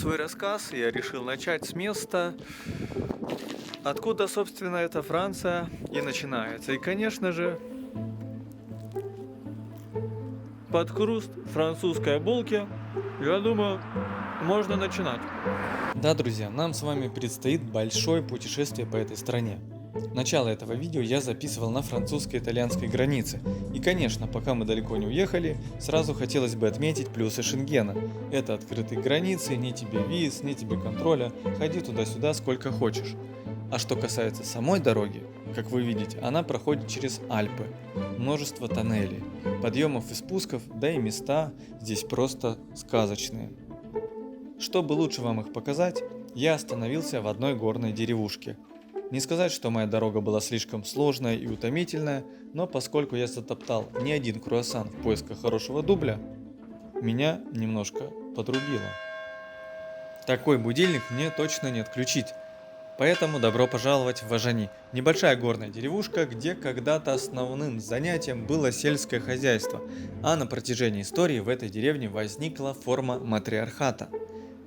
свой рассказ я решил начать с места, откуда, собственно, эта Франция и начинается. И, конечно же, под хруст французской булки, я думаю, можно начинать. Да, друзья, нам с вами предстоит большое путешествие по этой стране. Начало этого видео я записывал на французско-итальянской границе. И, конечно, пока мы далеко не уехали, сразу хотелось бы отметить плюсы Шенгена. Это открытые границы, ни тебе виз, ни тебе контроля, ходи туда-сюда сколько хочешь. А что касается самой дороги, как вы видите, она проходит через Альпы. Множество тоннелей, подъемов и спусков, да и места здесь просто сказочные. Чтобы лучше вам их показать, я остановился в одной горной деревушке. Не сказать, что моя дорога была слишком сложная и утомительная, но поскольку я затоптал не один круассан в поисках хорошего дубля, меня немножко подрубило. Такой будильник мне точно не отключить. Поэтому добро пожаловать в Важани, небольшая горная деревушка, где когда-то основным занятием было сельское хозяйство, а на протяжении истории в этой деревне возникла форма матриархата.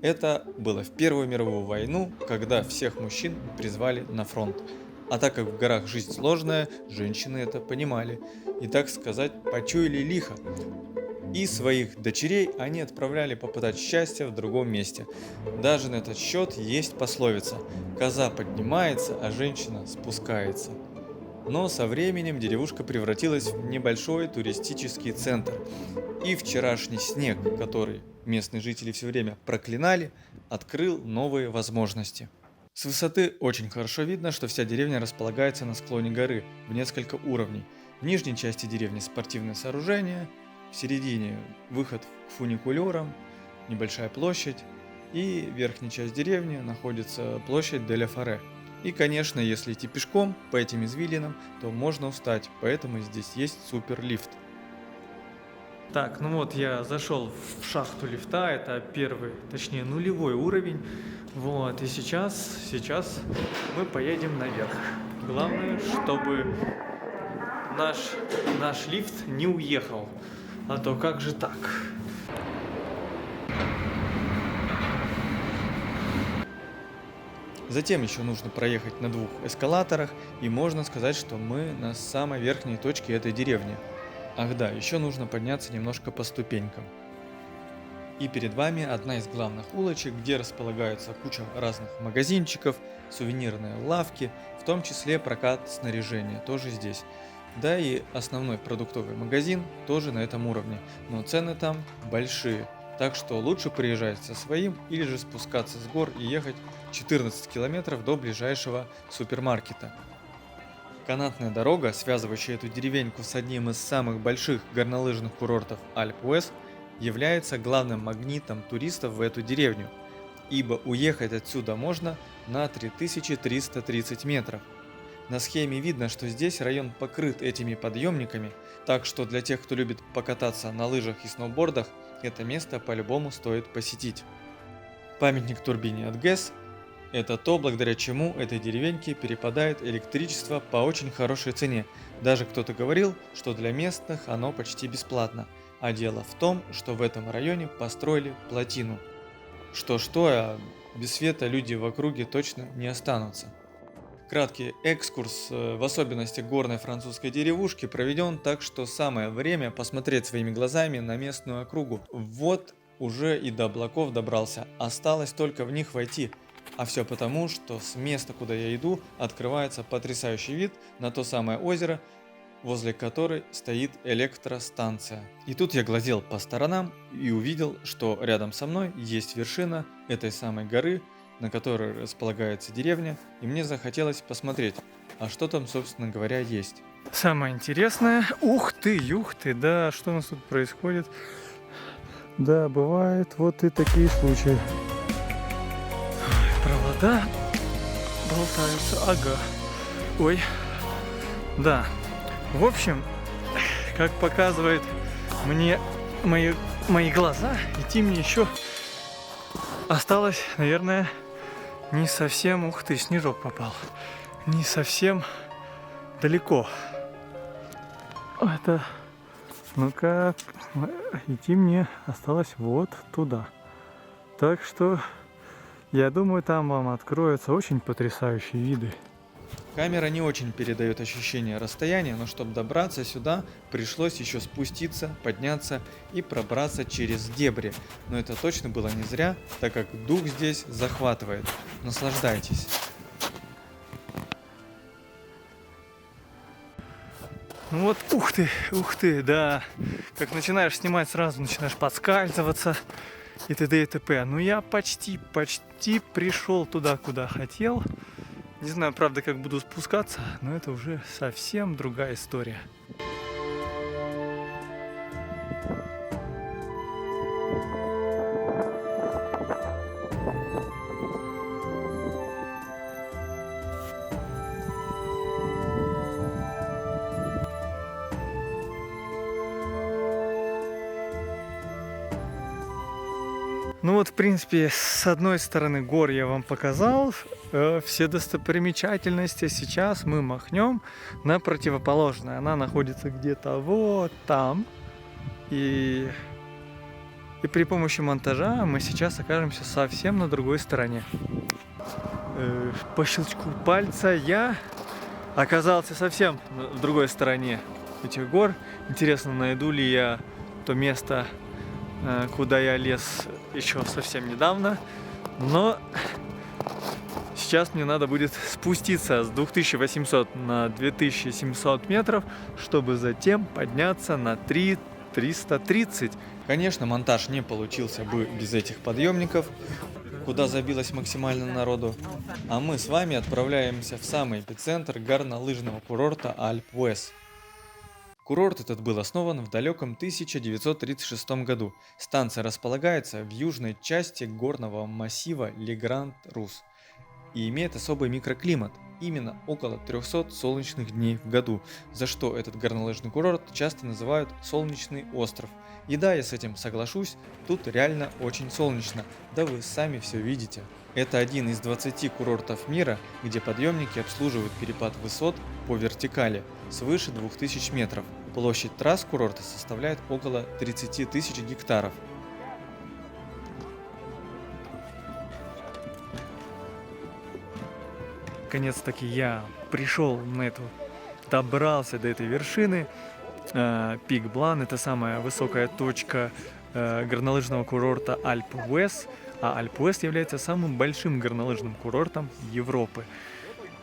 Это было в Первую мировую войну, когда всех мужчин призвали на фронт. А так как в горах жизнь сложная, женщины это понимали и, так сказать, почуяли лихо. И своих дочерей они отправляли попытать счастье в другом месте. Даже на этот счет есть пословица: «Коза поднимается, а женщина спускается». Но со временем деревушка превратилась в небольшой туристический центр. И вчерашний снег, который местные жители все время проклинали, открыл новые возможности. С высоты очень хорошо видно, что вся деревня располагается на склоне горы в несколько уровней. В нижней части деревни спортивное сооружение, в середине выход к фуникулерам, небольшая площадь, и верхняя часть деревни находится площадь де ля Форе. И, конечно, если идти пешком по этим извилинам, то можно устать, поэтому здесь есть суперлифт. Так, ну вот я зашел в шахту лифта, это первый, точнее нулевой уровень. Вот, и сейчас мы поедем наверх. Главное, чтобы наш лифт не уехал, а то как же так? Затем еще нужно проехать на двух эскалаторах, и можно сказать, что мы на самой верхней точке этой деревни. Ах да, еще нужно подняться немножко по ступенькам. И перед вами одна из главных улочек, где располагаются куча разных магазинчиков, сувенирные лавки, в том числе прокат снаряжения тоже здесь. Да и основной продуктовый магазин тоже на этом уровне, но цены там большие. Так что лучше приезжать со своим или же спускаться с гор и ехать 14 километров до ближайшего супермаркета. Канатная дорога, связывающая эту деревеньку с одним из самых больших горнолыжных курортов Альп-Уэс, является главным магнитом туристов в эту деревню, ибо уехать отсюда можно на 3330 метров. На схеме видно, что здесь район покрыт этими подъемниками, так что для тех, кто любит покататься на лыжах и сноубордах, это место по-любому стоит посетить. Памятник турбине от ГЭС – это то, благодаря чему этой деревеньке перепадает электричество по очень хорошей цене. Даже кто-то говорил, что для местных оно почти бесплатно. А дело в том, что в этом районе построили плотину. Что-что, а без света люди в округе точно не останутся. Краткий экскурс в особенности горной французской деревушки проведен, так что самое время посмотреть своими глазами на местную округу. Вот уже и до облаков добрался, осталось только в них войти. А все потому, что с места, куда я иду, открывается потрясающий вид на то самое озеро, возле которой стоит электростанция. И тут я глазел по сторонам и увидел, что рядом со мной есть вершина этой самой горы, на которой располагается деревня, и мне захотелось посмотреть, а что там, собственно говоря, есть. Самое интересное, ух ты, да, что у нас тут происходит? Да, бывают вот и такие случаи. Провода болтаются, ага. Ой, да. В общем, как показывает мне мои глаза, идти мне еще осталось, наверное, не совсем, ух ты, снежок попал, не совсем далеко. Это, ну-ка, идти мне осталось вот туда. Так что Я думаю, там вам откроются очень потрясающие виды. Камера не очень передает ощущение расстояния, но чтобы добраться сюда, пришлось еще спуститься, подняться и пробраться через дебри. Но это точно было не зря, так как дух здесь захватывает. Наслаждайтесь. Ну вот, ух ты, да. Как начинаешь снимать, сразу начинаешь подскальзываться и т.д. и т.п. Ну я почти пришел туда, куда хотел. Не знаю, правда, как буду спускаться, но это уже совсем другая история. Ну вот, в принципе, с одной стороны гор я вам показал все достопримечательности. Сейчас мы махнем на противоположное. Она находится где-то вот там. И при помощи монтажа мы сейчас окажемся совсем на другой стороне. По щелчку пальца я оказался совсем в другой стороне этих гор. Интересно, найду ли я то место, куда я лез еще совсем недавно. Но сейчас мне надо будет спуститься с 2800 на 2700 метров, чтобы затем подняться на 3330. Конечно, монтаж не получился бы без этих подъемников, куда забилось максимально народу. А мы с вами отправляемся в самый эпицентр горнолыжного курорта Альп-Уэс. Курорт этот был основан в далеком 1936 году. Станция располагается в южной части горного массива Ле-Гранд-Рус и имеет особый микроклимат, именно около 300 солнечных дней в году, за что этот горнолыжный курорт часто называют «Солнечный остров». И да, я с этим соглашусь, тут реально очень солнечно, да вы сами все видите. Это один из 20 курортов мира, где подъемники обслуживают перепад высот по вертикали свыше 2000 метров. Площадь трасс курорта составляет около 30 тысяч гектаров. Наконец-таки я пришел добрался до этой вершины. Пик Блан — это самая высокая точка горнолыжного курорта Альп-Уэс. А Альп-Уэс является самым большим горнолыжным курортом Европы.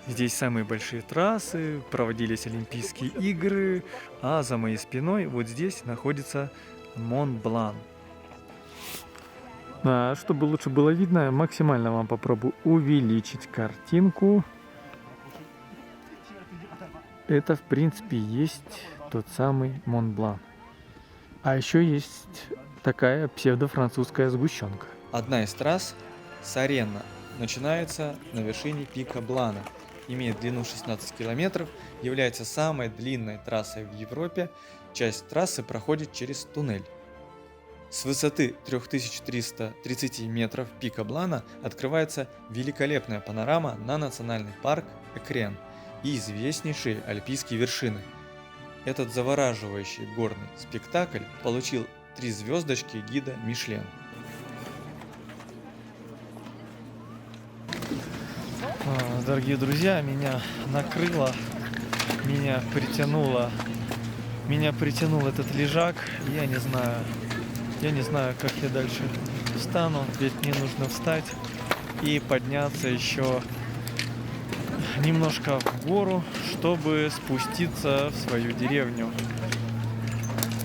Здесь самые большие трассы, проводились Олимпийские игры, а за моей спиной вот здесь находится Мон-Блан. Чтобы лучше было видно, максимально вам попробую увеличить картинку. Это, в принципе, есть тот самый Мон-Блан. А еще есть такая псевдо-французская сгущенка. Одна из трасс, Саренна, начинается на вершине пика Блана, имеет длину 16 километров, является самой длинной трассой в Европе. Часть трассы проходит через туннель. С высоты 3330 метров пика Блана открывается великолепная панорама на национальный парк Экрен и известнейшие альпийские вершины. Этот завораживающий горный спектакль получил 3 звездочки гида Мишлен. Дорогие друзья, меня накрыло, меня притянул этот лежак. Я не знаю, как я дальше встану, ведь мне нужно встать и подняться еще немножко в гору, чтобы спуститься в свою деревню.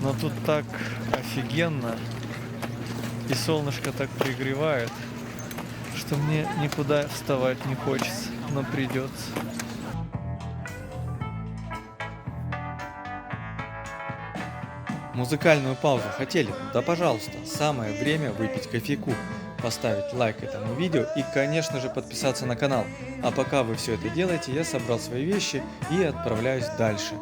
Но тут так офигенно, и солнышко так пригревает, что мне никуда вставать не хочется, но придется. Музыкальную паузу хотели? Да пожалуйста, самое время выпить кофейку, поставить лайк этому видео и, конечно же, подписаться на канал. А пока вы все это делаете, я собрал свои вещи и отправляюсь дальше.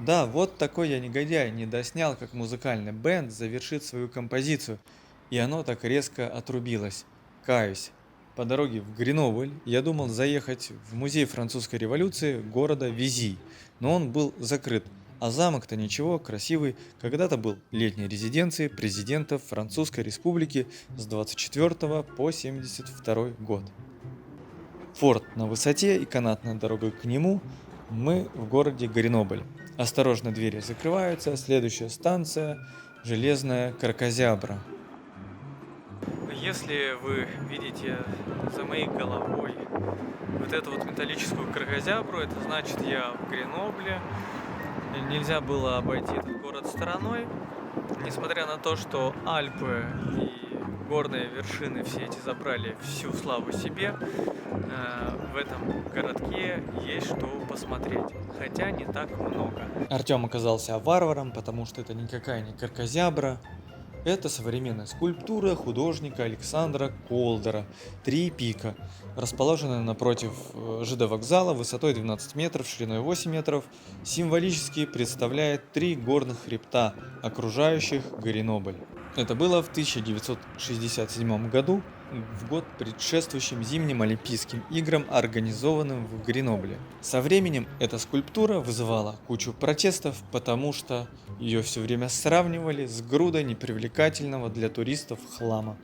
Да, вот такой я негодяй, не доснял, как музыкальный бенд завершит свою композицию, и оно так резко отрубилось. Каюсь. По дороге в Гренобль я думал заехать в музей французской революции города Визи, но он был закрыт, а замок-то ничего, красивый, когда-то был летней резиденцией президентов Французской республики с 24 по 72 год. Форт на высоте и канатная дорога к нему, мы в городе Гренобль. Осторожно, двери закрываются, следующая станция – Железная Кракозябра. Если вы видите за моей головой вот эту вот металлическую кракозябру, это значит, я в Гренобле. Нельзя было обойти этот город стороной, несмотря на то, что Альпы и горные вершины все эти забрали всю славу себе. В этом городке есть что посмотреть, хотя не так много. Артем оказался варваром, потому что это никакая не кракозябра. Это современная скульптура художника Александра Колдера «Три пика», расположенная напротив ЖД вокзала высотой 12 метров, шириной 8 метров, символически представляет три горных хребта, окружающих Гренобль. Это было в 1967 году, в год предшествующим зимним Олимпийским играм, организованным в Гренобле. Со временем эта скульптура вызывала кучу протестов, потому что ее все время сравнивали с грудой непривлекательного для туристов хлама.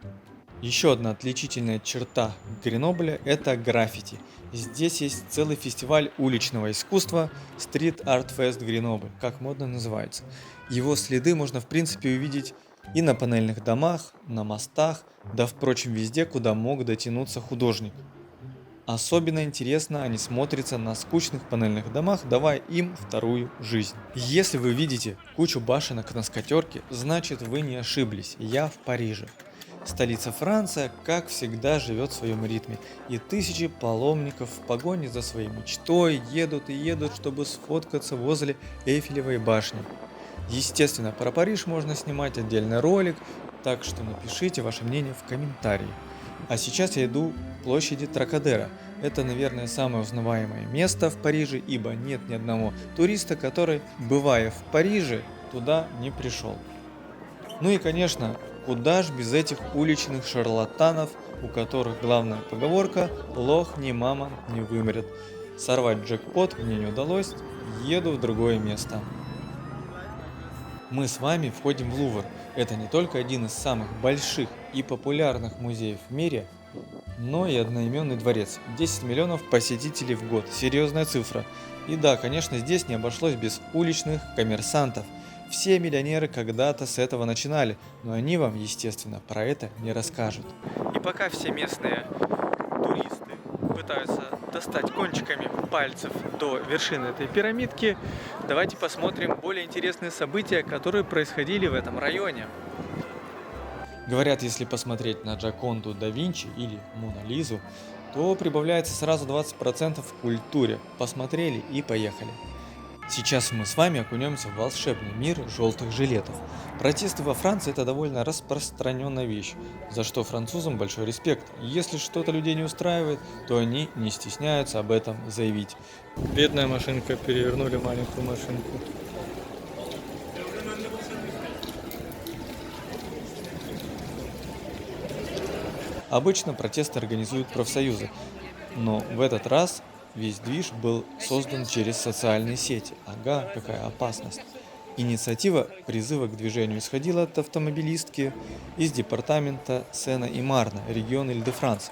Еще одна отличительная черта Гренобля – это граффити. Здесь есть целый фестиваль уличного искусства Street Art Fest Grenoble, как модно называется. Его следы можно в принципе увидеть и на панельных домах, на мостах, да впрочем везде, куда мог дотянуться художник. Особенно интересно они смотрятся на скучных панельных домах, давая им вторую жизнь. Если вы видите кучу башенок на скатерке, значит вы не ошиблись, я в Париже. Столица Франция, как всегда, живет в своем ритме, и тысячи паломников в погоне за своей мечтой едут и едут, чтобы сфоткаться возле Эйфелевой башни. Естественно, про Париж можно снимать отдельный ролик, так что напишите ваше мнение в комментарии. А сейчас я иду к площади Трокадеро. Это, наверное, самое узнаваемое место в Париже, ибо нет ни одного туриста, который, бывая в Париже, туда не пришел. Ну и, конечно, куда ж без этих уличных шарлатанов, у которых главная поговорка «лох ни мама не вымрет». Сорвать джекпот мне не удалось, еду в другое место. Мы с вами входим в Лувр. Это не только один из самых больших и популярных музеев в мире, но и одноименный дворец. 10 миллионов посетителей в год. Серьезная цифра. И да, конечно, здесь не обошлось без уличных коммерсантов. Все миллионеры когда-то с этого начинали, но они вам, естественно, про это не расскажут. И пока все местные туристы пытаются достать кончиками пальцев до вершины этой пирамидки, давайте посмотрим более интересные события, которые происходили в этом районе. Говорят, если посмотреть на Джоконду да Винчи или Мона Лизу, то прибавляется сразу 20% в культуре. Посмотрели и поехали. Сейчас мы с вами окунемся в волшебный мир желтых жилетов. Протесты во Франции – это довольно распространенная вещь, за что французам большой респект. Если что-то людей не устраивает, то они не стесняются об этом заявить. Бедная машинка, перевернули маленькую машинку. Обычно протесты организуют профсоюзы, но в этот раз весь движ был создан через социальные сети. Ага, какая опасность. Инициатива призыва к движению исходила от автомобилистки из департамента Сена и Марна, регион Иль-де-Франс,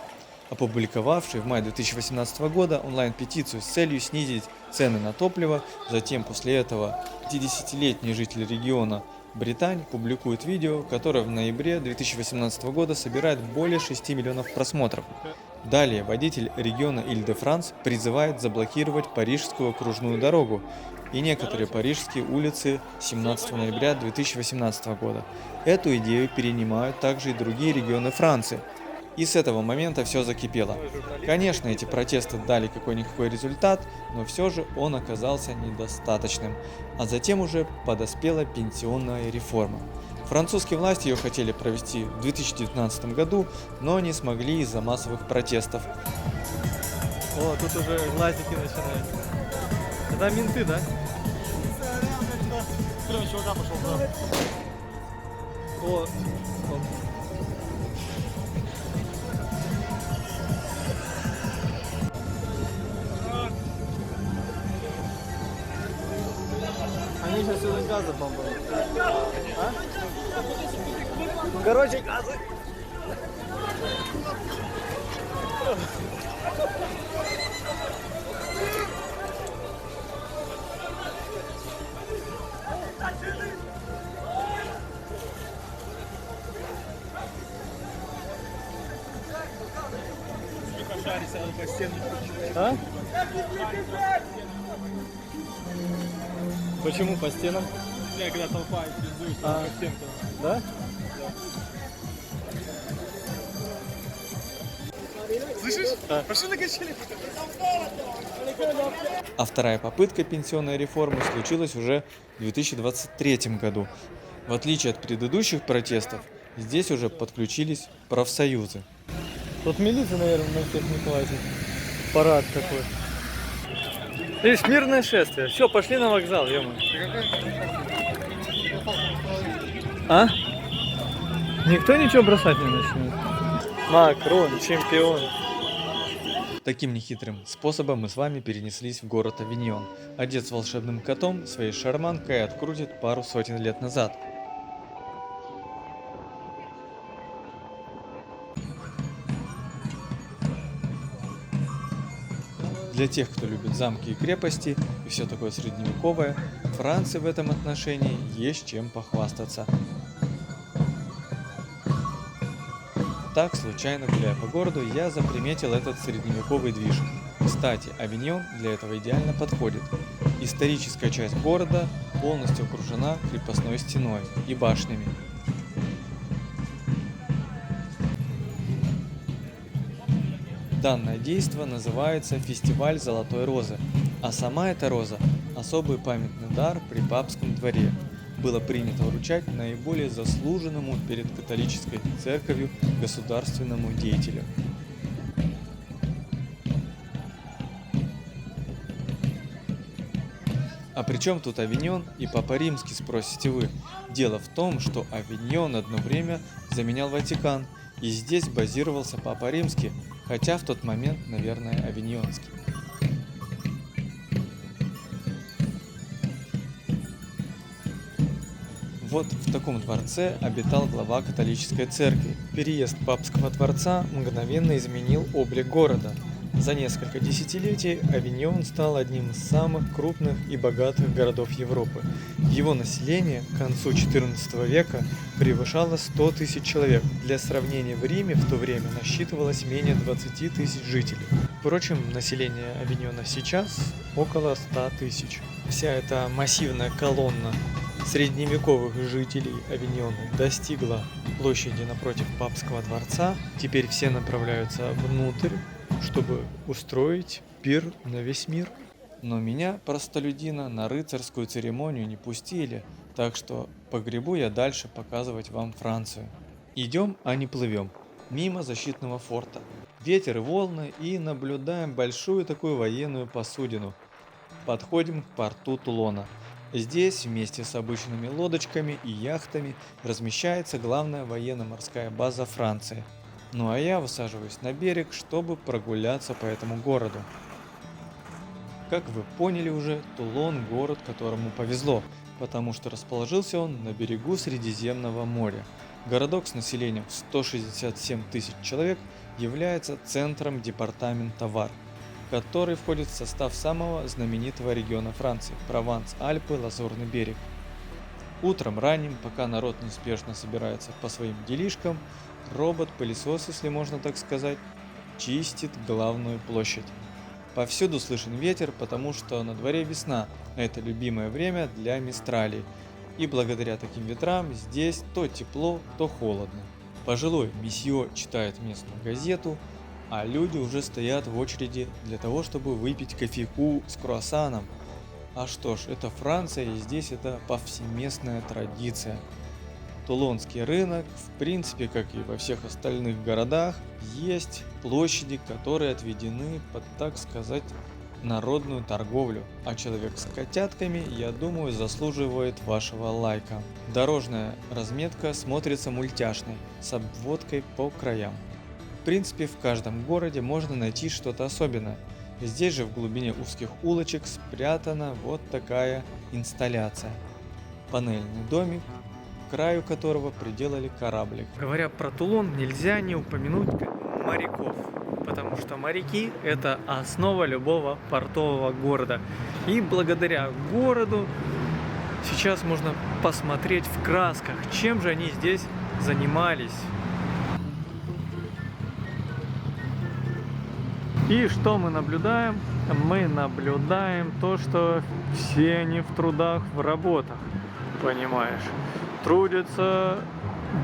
опубликовавшей в мае 2018 года онлайн-петицию с целью снизить цены на топливо. Затем после этого 50-летний житель региона Британь публикует видео, которое в ноябре 2018 года собирает более 6 миллионов просмотров. Далее водитель региона Иль-де-Франс призывает заблокировать Парижскую окружную дорогу и некоторые парижские улицы 17 ноября 2018 года. Эту идею перенимают также и другие регионы Франции. И с этого момента все закипело. Конечно, эти протесты дали какой-никакой результат, но все же он оказался недостаточным. А затем уже подоспела пенсионная реформа. Французские власти ее хотели провести в 2019 году, но не смогли из-за массовых протестов. О, тут уже глазики начинаются. Это менты, да? Прям чувака пошел, да. О, Они сейчас сюда газа бомбают. А? короче, газы. А? Почему по стенам? Я когда толпа пиздует А. по стенкам. Да? Слышишь? Пошли на качели. А вторая попытка пенсионной реформы случилась уже в 2023 году. В отличие от предыдущих протестов, здесь уже подключились профсоюзы. Тут милиция, наверное, на всех не хватит. Парад такой. Видишь, мирное шествие. Все, пошли на вокзал, ё. А? Никто ничего бросать не начнет. Макрон, чемпион. Таким нехитрым способом мы с вами перенеслись в город Авиньон. А дед с волшебным котом своей шарманкой открутит пару сотен лет назад. Для тех, кто любит замки и крепости и все такое средневековое, Франции в этом отношении есть чем похвастаться. Так, случайно гуляя по городу, я заприметил этот средневековый движ. Кстати, Авиньон для этого идеально подходит. Историческая часть города полностью окружена крепостной стеной и башнями. Данное действо называется «Фестиваль Золотой Розы», а сама эта роза – особый памятный дар при папском дворе. Было принято вручать наиболее заслуженному перед католической церковью государственному деятелю. А при чем тут Авиньон и Папа Римский, спросите вы? Дело в том, что Авиньон одно время заменял Ватикан, и здесь базировался Папа Римский, хотя в тот момент, наверное, Авиньонский. Вот в таком дворце обитал глава католической церкви. Переезд папского дворца мгновенно изменил облик города. За несколько десятилетий Авиньон стал одним из самых крупных и богатых городов Европы. Его население к концу XIV века превышало 100 тысяч человек. Для сравнения, в Риме в то время насчитывалось менее 20 тысяч жителей. Впрочем, население Авиньона сейчас около 100 тысяч. Вся эта массивная колонна средневековых жителей Авиньона достигла площади напротив папского дворца. Теперь все направляются внутрь, чтобы устроить пир на весь мир. Но меня, простолюдина, на рыцарскую церемонию не пустили, так что погребу я дальше показывать вам Францию. Идем, а не плывем. Мимо защитного форта. Ветер и волны, и наблюдаем большую такую военную посудину. Подходим к порту Тулона. Здесь вместе с обычными лодочками и яхтами размещается главная военно-морская база Франции. Ну а я высаживаюсь на берег, чтобы прогуляться по этому городу. Как вы поняли уже, Тулон – город, которому повезло, потому что расположился он на берегу Средиземного моря. Городок с населением в 167 тысяч человек является центром департамента Вар, который входит в состав самого знаменитого региона Франции – Прованс, Альпы, Лазурный берег. Утром ранним, пока народ неспешно собирается по своим делишкам, робот-пылесос, если можно так сказать, чистит главную площадь. Повсюду слышен ветер, потому что на дворе весна, а это любимое время для мистралей. И благодаря таким ветрам здесь то тепло, то холодно. Пожилой месье читает местную газету, а люди уже стоят в очереди для того, чтобы выпить кофейку с круассаном. А что ж, это Франция, и здесь это повсеместная традиция. Тулонский рынок, в принципе, как и во всех остальных городах, есть площади, которые отведены под, так сказать, народную торговлю, а человек с котятками, я думаю, заслуживает вашего лайка. Дорожная разметка смотрится мультяшной, с обводкой по краям. В принципе, в каждом городе можно найти что-то особенное. Здесь же в глубине узких улочек спрятана вот такая инсталляция. Панельный домик, к краю которого приделали кораблик. Говоря про Тулон, нельзя не упомянуть моряков, потому что моряки – это основа любого портового города. И благодаря городу сейчас можно посмотреть в красках, чем же они здесь занимались. И что мы наблюдаем? Мы наблюдаем то, что все они в трудах, в работах, понимаешь? Трудятся,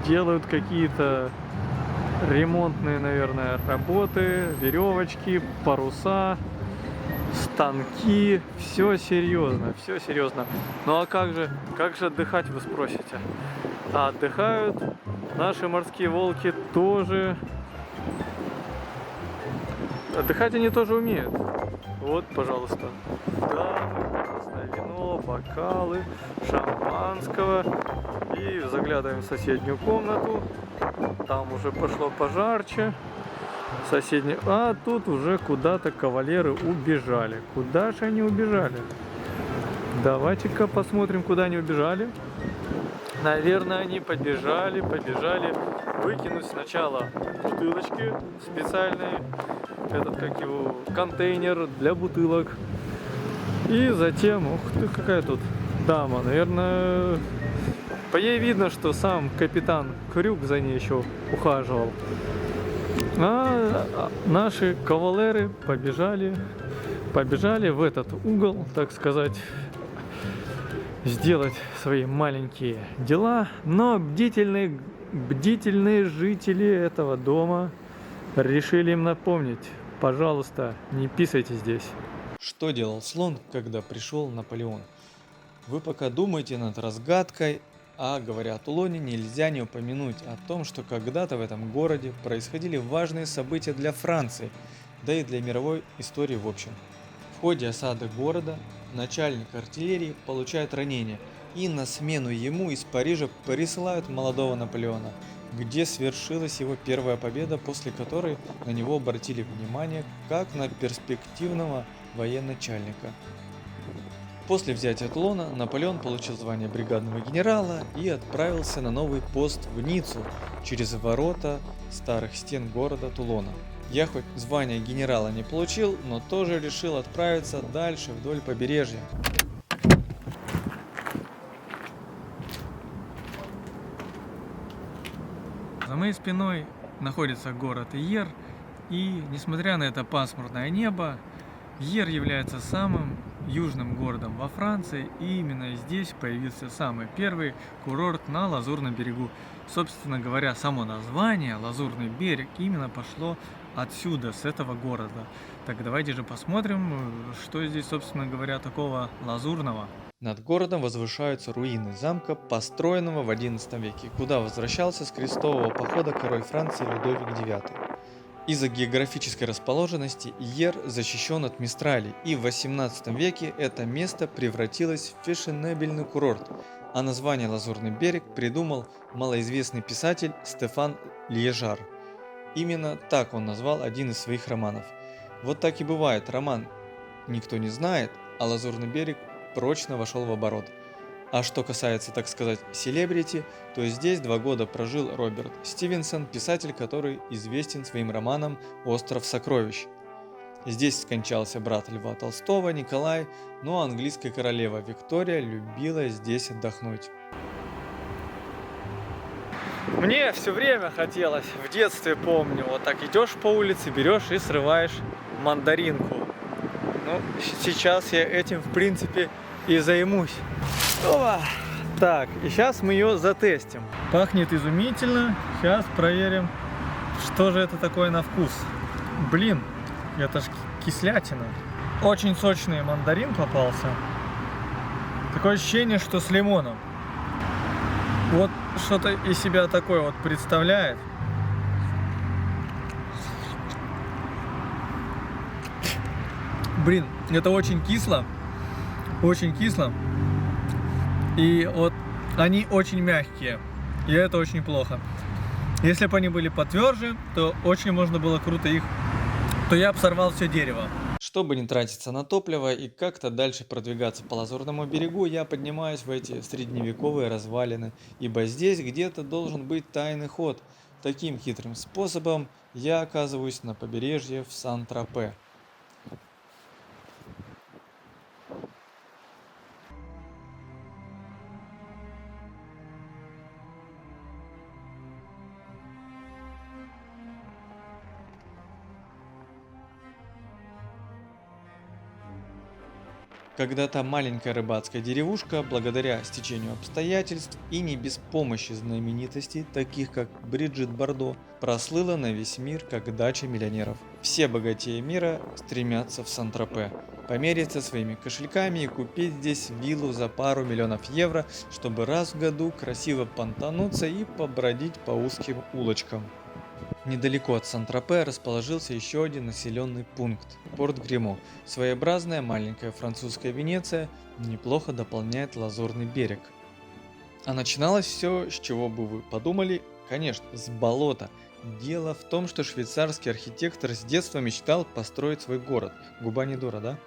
делают какие-то ремонтные, наверное, работы, веревочки, паруса, станки. Все серьезно, все серьезно. Ну а как же отдыхать, вы спросите? А отдыхают наши морские волки тоже. Отдыхать они тоже умеют. Вот, пожалуйста, дамы, красное вино, бокалы, шампанского. И заглядываем в соседнюю комнату. Там уже пошло пожарче. Соседний. А тут уже куда-то кавалеры убежали. Куда же они убежали? Давайте-ка посмотрим, куда они убежали. Наверное, они побежали выкинуть сначала бутылочки специальные, этот, как его, контейнер для бутылок. И затем, ух ты, какая тут дама, наверное, по ей видно, что сам капитан Крюк за ней еще ухаживал. А наши кавалеры побежали в этот угол, так сказать, сделать свои маленькие дела, но бдительные жители этого дома решили им напомнить: пожалуйста, не писайте здесь. Что делал слон, когда пришел Наполеон? Вы пока думаете над разгадкой, а говоря о Тулоне, нельзя не упомянуть о том, что когда-то в этом городе происходили важные события для Франции, да и для мировой истории в общем. В ходе осады города начальник артиллерии получает ранение, и на смену ему из Парижа присылают молодого Наполеона, где свершилась его первая победа, после которой на него обратили внимание как на перспективного военачальника. После взятия Тулона Наполеон получил звание бригадного генерала и отправился на новый пост в Ниццу через ворота старых стен города Тулона. Я хоть звание генерала не получил, но тоже решил отправиться дальше вдоль побережья. За моей спиной находится город Йер, и несмотря на это пасмурное небо, Йер является самым южным городом во Франции, и именно здесь появился самый первый курорт на Лазурном берегу. Собственно говоря, само название Лазурный берег именно пошло отсюда, с этого города. Так давайте же посмотрим, что здесь, собственно говоря, такого лазурного. Над городом возвышаются руины замка, построенного в XI веке, куда возвращался с крестового похода король Франции Людовик IX. Из-за географической расположенности Йер защищен от мистралей, и в XVIII веке это место превратилось в фешенебельный курорт, а название «Лазурный берег» придумал малоизвестный писатель Стефан Льежар. Именно так он назвал один из своих романов. Вот так и бывает, роман никто не знает, а «Лазурный берег» прочно вошел в оборот. А что касается, так сказать, селебрити, то здесь 2 года прожил Роберт Стивенсон, писатель, который известен своим романом «Остров сокровищ». Здесь скончался брат Льва Толстого Николай, но английская королева Виктория любила здесь отдохнуть. Мне все время хотелось, в детстве помню, вот так идешь по улице, берешь и срываешь мандаринку. Ну, сейчас я этим, в принципе, и займусь. Опа! Так, и сейчас мы ее затестим. Пахнет изумительно. Сейчас проверим, что же это такое на вкус. Блин, это ж кислятина. Очень сочный мандарин попался. Такое ощущение, что с лимоном. Вот что-то из себя такое вот представляет. Блин, Это очень кисло. Очень кисло. И вот они очень мягкие. И это очень плохо. Если бы они были потверже, то очень можно было круто их... То я бы сорвал все дерево. Чтобы не тратиться на топливо и как-то дальше продвигаться по Лазурному берегу, я поднимаюсь в эти средневековые развалины, ибо здесь где-то должен быть тайный ход. Таким хитрым способом я оказываюсь на побережье в Сан-Тропе. Когда-то маленькая рыбацкая деревушка, благодаря стечению обстоятельств и не без помощи знаменитостей, таких как Бриджит Бардо, прослыла на весь мир как дача миллионеров. Все богатеи мира стремятся в Сан-Тропе, помериться своими кошельками и купить здесь виллу за пару миллионов евро, чтобы раз в году красиво понтануться и побродить по узким улочкам. Недалеко от Сан-Тропе расположился еще один населенный пункт – Порт-Гримо. Своеобразная маленькая французская Венеция неплохо дополняет Лазурный берег. А начиналось все, с чего бы вы подумали, конечно, с болота. Дело в том, что швейцарский архитектор с детства мечтал построить свой город. Губа не дура, да?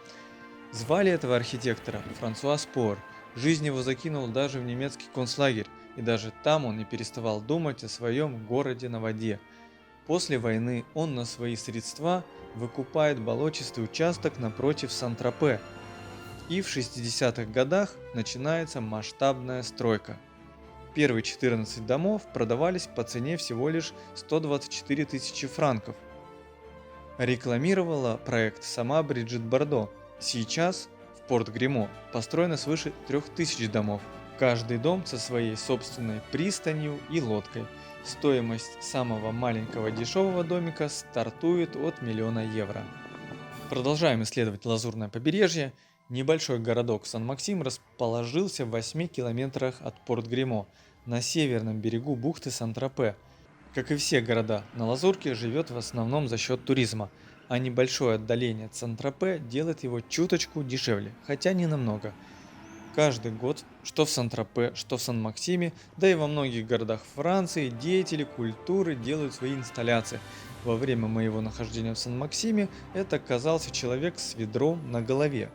Звали этого архитектора Франсуа Спор. Жизнь его закинула даже в немецкий концлагерь, и даже там он не переставал думать о своем городе на воде. После войны он на свои средства выкупает болотистый участок напротив Сан-Тропе. И в 60-х годах начинается масштабная стройка. Первые 14 домов продавались по цене всего лишь 124 тысячи франков. Рекламировала проект сама Бриджит Бардо. Сейчас в Порт-Гримо построено свыше 3000 домов. Каждый дом со своей собственной пристанью и лодкой. Стоимость самого маленького дешевого домика стартует от 1 000 000 евро. Продолжаем исследовать Лазурное побережье. Небольшой городок Сан-Максим расположился в 8 километрах от Порт-Гримо, на северном берегу бухты Сан-Тропе. Как и все города на Лазурке, живет в основном за счет туризма, а небольшое отдаление от Сан-Тропе делает его чуточку дешевле, хотя не намного. Каждый год, что в Сан-Тропе, что в Сан-Максиме, да и во многих городах Франции, деятели культуры делают свои инсталляции. Во время моего нахождения в Сан-Максиме это оказался человек с ведром на голове.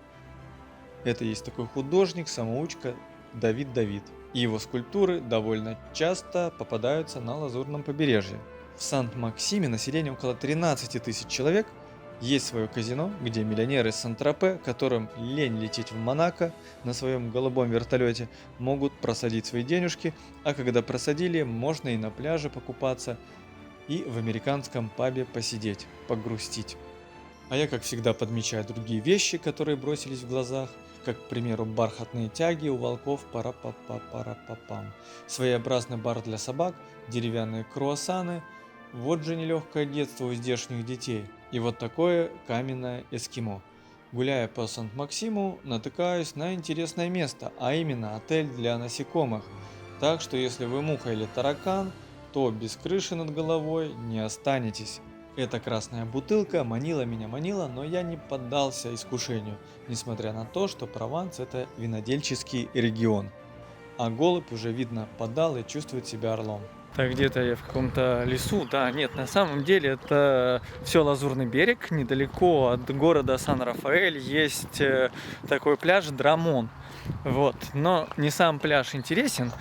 Это есть такой художник-самоучка Давид Давид. И его скульптуры довольно часто попадаются на Лазурном побережье. В Сан-Максиме население около 13 тысяч человек. Есть свое казино, где миллионеры из Сан-Тропе, которым лень лететь в Монако на своем голубом вертолете, могут просадить свои денежки, а когда просадили, можно и на пляже покупаться, и в американском пабе посидеть, погрустить. А я, как всегда, подмечаю другие вещи, которые бросились в глазах, как, к примеру, бархатные тяги у волков пара-па-па-пара-па-пам, своеобразный бар для собак, деревянные круассаны. Вот же нелегкое детство у здешних детей. И вот такое каменное эскимо. Гуляя по Сан-Максиму, натыкаюсь на интересное место, а именно отель для насекомых. Так что если вы муха или таракан, то без крыши над головой не останетесь. Эта красная бутылка манила меня, но я не поддался искушению, несмотря на то, что Прованс – это винодельческий регион. А голубь уже видно подал и чувствует себя орлом. Так, где-то я в каком-то лесу. Да, нет, на самом деле это все Лазурный берег. Недалеко от города Сан-Рафаэль есть такой пляж Драмон. Вот. Но не сам пляж интересен.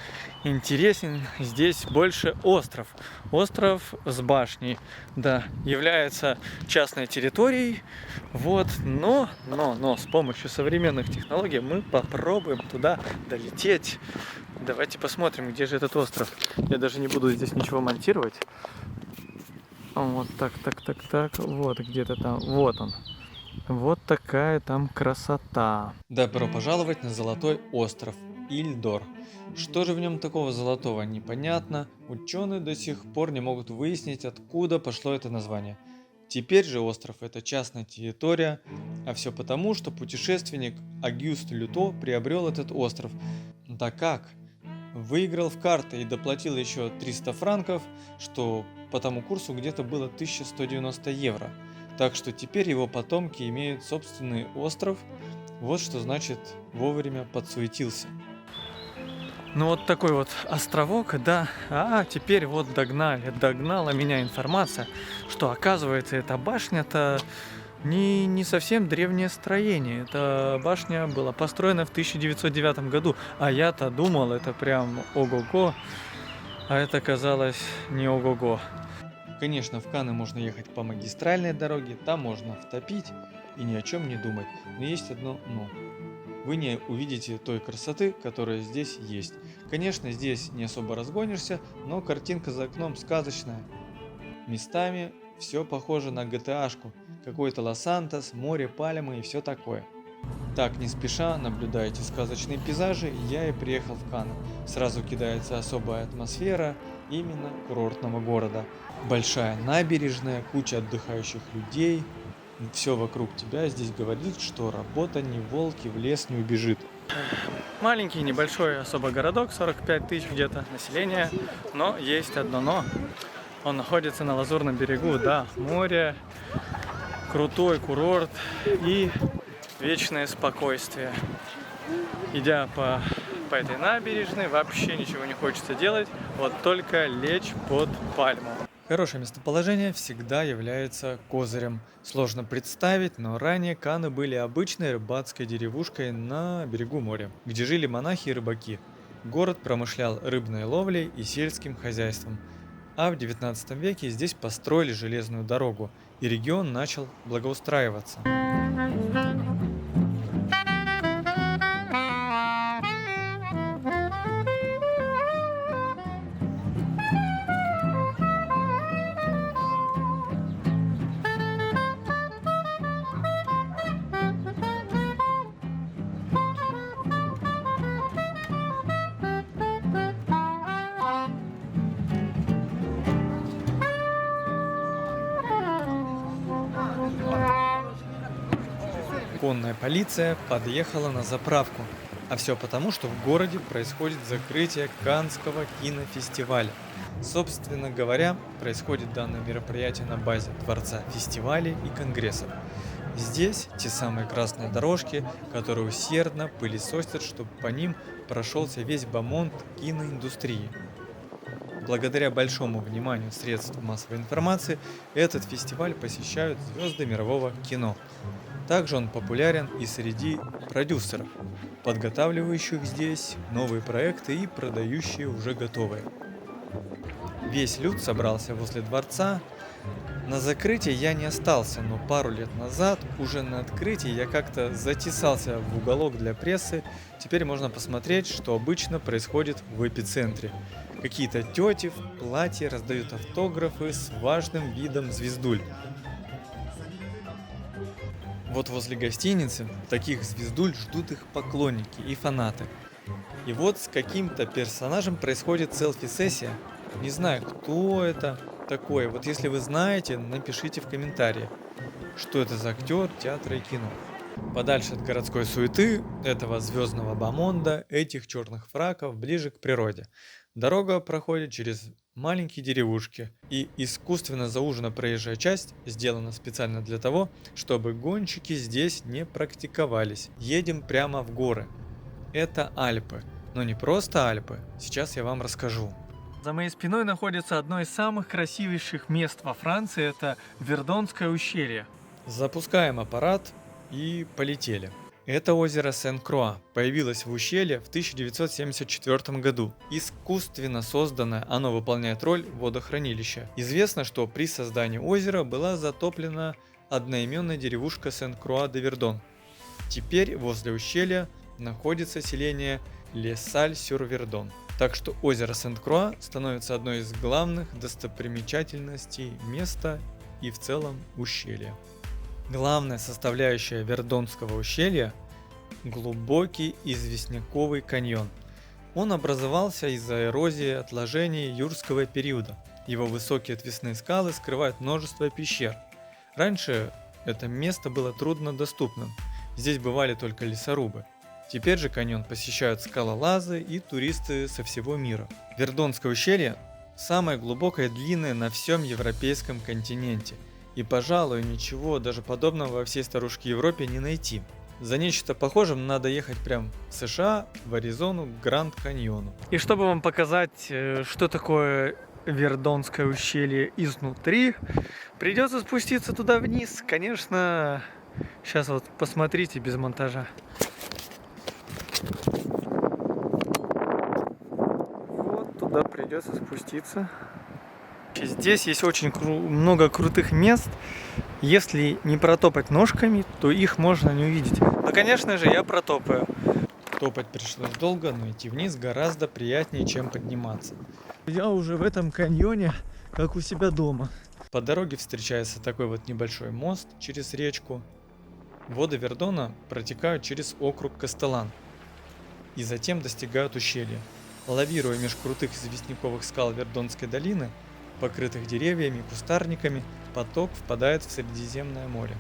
Интересен здесь больше остров. Остров с башней. Да, является частной территорией. Вот. Но с помощью современных технологий мы попробуем туда долететь. Давайте посмотрим, где же этот остров. Я даже не буду здесь ничего монтировать. Вот так. Вот где-то там. Вот он. Вот такая там красота. Добро пожаловать на Золотой остров Иль-Дор. Что же в нем такого золотого, непонятно. Ученые до сих пор не могут выяснить, откуда пошло это название. Теперь же остров – это частная территория, а все потому, что путешественник Агюст Люто приобрел этот остров. Да как? Выиграл в карты и доплатил еще 300 франков, что по тому курсу где-то было 1190 евро. Так что теперь его потомки имеют собственный остров. Вот что значит вовремя подсуетился. Ну вот такой вот островок, да. А теперь вот догнала меня информация, что оказывается эта башня-то не совсем древнее строение. Эта башня была построена в 1909 году, а я-то думал, это прям ого-го, а это оказалось не ого-го. Конечно, в Канны можно ехать по магистральной дороге, там можно втопить и ни о чем не думать. Но есть одно «но». Вы не увидите той красоты, которая здесь есть. Конечно, здесь не особо разгонишься, но картинка за окном сказочная. Местами все похоже на GTA-шку. Какой-то Лос-Сантос, море, пальмы и все такое. Так, не спеша, наблюдая эти сказочные пейзажи, я и приехал в Канны. Сразу кидается особая атмосфера именно курортного города. Большая набережная, куча отдыхающих людей. Все вокруг тебя здесь говорит, что работа не волк и в лес не убежит. Маленький, небольшой особо городок, 45 тысяч где-то населения, но есть одно но. Он находится на Лазурном берегу, да, море, крутой курорт и вечное спокойствие. Идя по этой набережной, вообще ничего не хочется делать, вот только лечь под пальму. Хорошее местоположение всегда является козырем. Сложно представить, но ранее Канны были обычной рыбацкой деревушкой на берегу моря, где жили монахи и рыбаки. Город промышлял рыбной ловлей и сельским хозяйством. А в 19 веке здесь построили железную дорогу, и регион начал благоустраиваться. Конная полиция подъехала на заправку. А все потому, что в городе происходит закрытие Каннского кинофестиваля. Собственно говоря, происходит данное мероприятие на базе Дворца фестивалей и конгрессов. Здесь те самые красные дорожки, которые усердно пылесосят, чтобы по ним прошелся весь бомонд киноиндустрии. Благодаря большому вниманию средств массовой информации, этот фестиваль посещают звезды мирового кино. Также он популярен и среди продюсеров, подготавливающих здесь новые проекты и продающие уже готовые. Весь люд собрался возле дворца. На закрытии я не остался, но пару лет назад, уже на открытии, я как-то затесался в уголок для прессы. Теперь можно посмотреть, что обычно происходит в эпицентре. Какие-то тети в платье раздают автографы с важным видом звездуль. Вот возле гостиницы таких звездуль ждут их поклонники и фанаты. И вот с каким-то персонажем происходит селфи-сессия. Не знаю, кто это такое. Вот если вы знаете, напишите в комментариях, что это за актер театра и кино. Подальше от городской суеты, этого звездного бомонда, этих черных фраков, ближе к природе. Дорога проходит через маленькие деревушки, и искусственно заужена проезжая часть сделана специально для того, чтобы гонщики здесь не практиковались. Едем прямо в горы. Это Альпы, но не просто Альпы, сейчас я вам расскажу. За моей спиной находится одно из самых красивейших мест во Франции, это Вердонское ущелье. Запускаем аппарат и полетели. Это озеро Сен-Круа появилось в ущелье в 1974 году. Искусственно созданное, оно выполняет роль водохранилища. Известно, что при создании озера была затоплена одноименная деревушка Сен-Круа-де-Вердон. Теперь возле ущелья находится селение Ле-Саль-сюр-Вердон. Так что озеро Сен-Круа становится одной из главных достопримечательностей места и в целом ущелья. Главная составляющая Вердонского ущелья – глубокий известняковый каньон. Он образовался из-за эрозии отложений юрского периода. Его высокие отвесные скалы скрывают множество пещер. Раньше это место было труднодоступным. Здесь бывали только лесорубы. Теперь же каньон посещают скалолазы и туристы со всего мира. Вердонское ущелье – самое глубокое и длинное на всем европейском континенте. И, пожалуй, ничего даже подобного во всей старушке Европе не найти. За нечто похожим надо ехать прям в США, в Аризону, к Гранд Каньону. И чтобы вам показать, что такое Вердонское ущелье изнутри, придется спуститься туда вниз. Конечно, сейчас вот посмотрите без монтажа. Вот туда придется спуститься. Здесь есть очень много крутых мест. Если не протопать ножками, то их можно не увидеть. Но, конечно же, я протопаю. Топать пришлось долго, но идти вниз гораздо приятнее, чем подниматься. Я уже в этом каньоне, как у себя дома. По дороге встречается такой вот небольшой мост через речку. Воды Вердона протекают через округ Кастелан и затем достигают ущелья. Лавируя меж крутых известняковых скал Вердонской долины, покрытых деревьями и кустарниками, поток впадает в Средиземное море.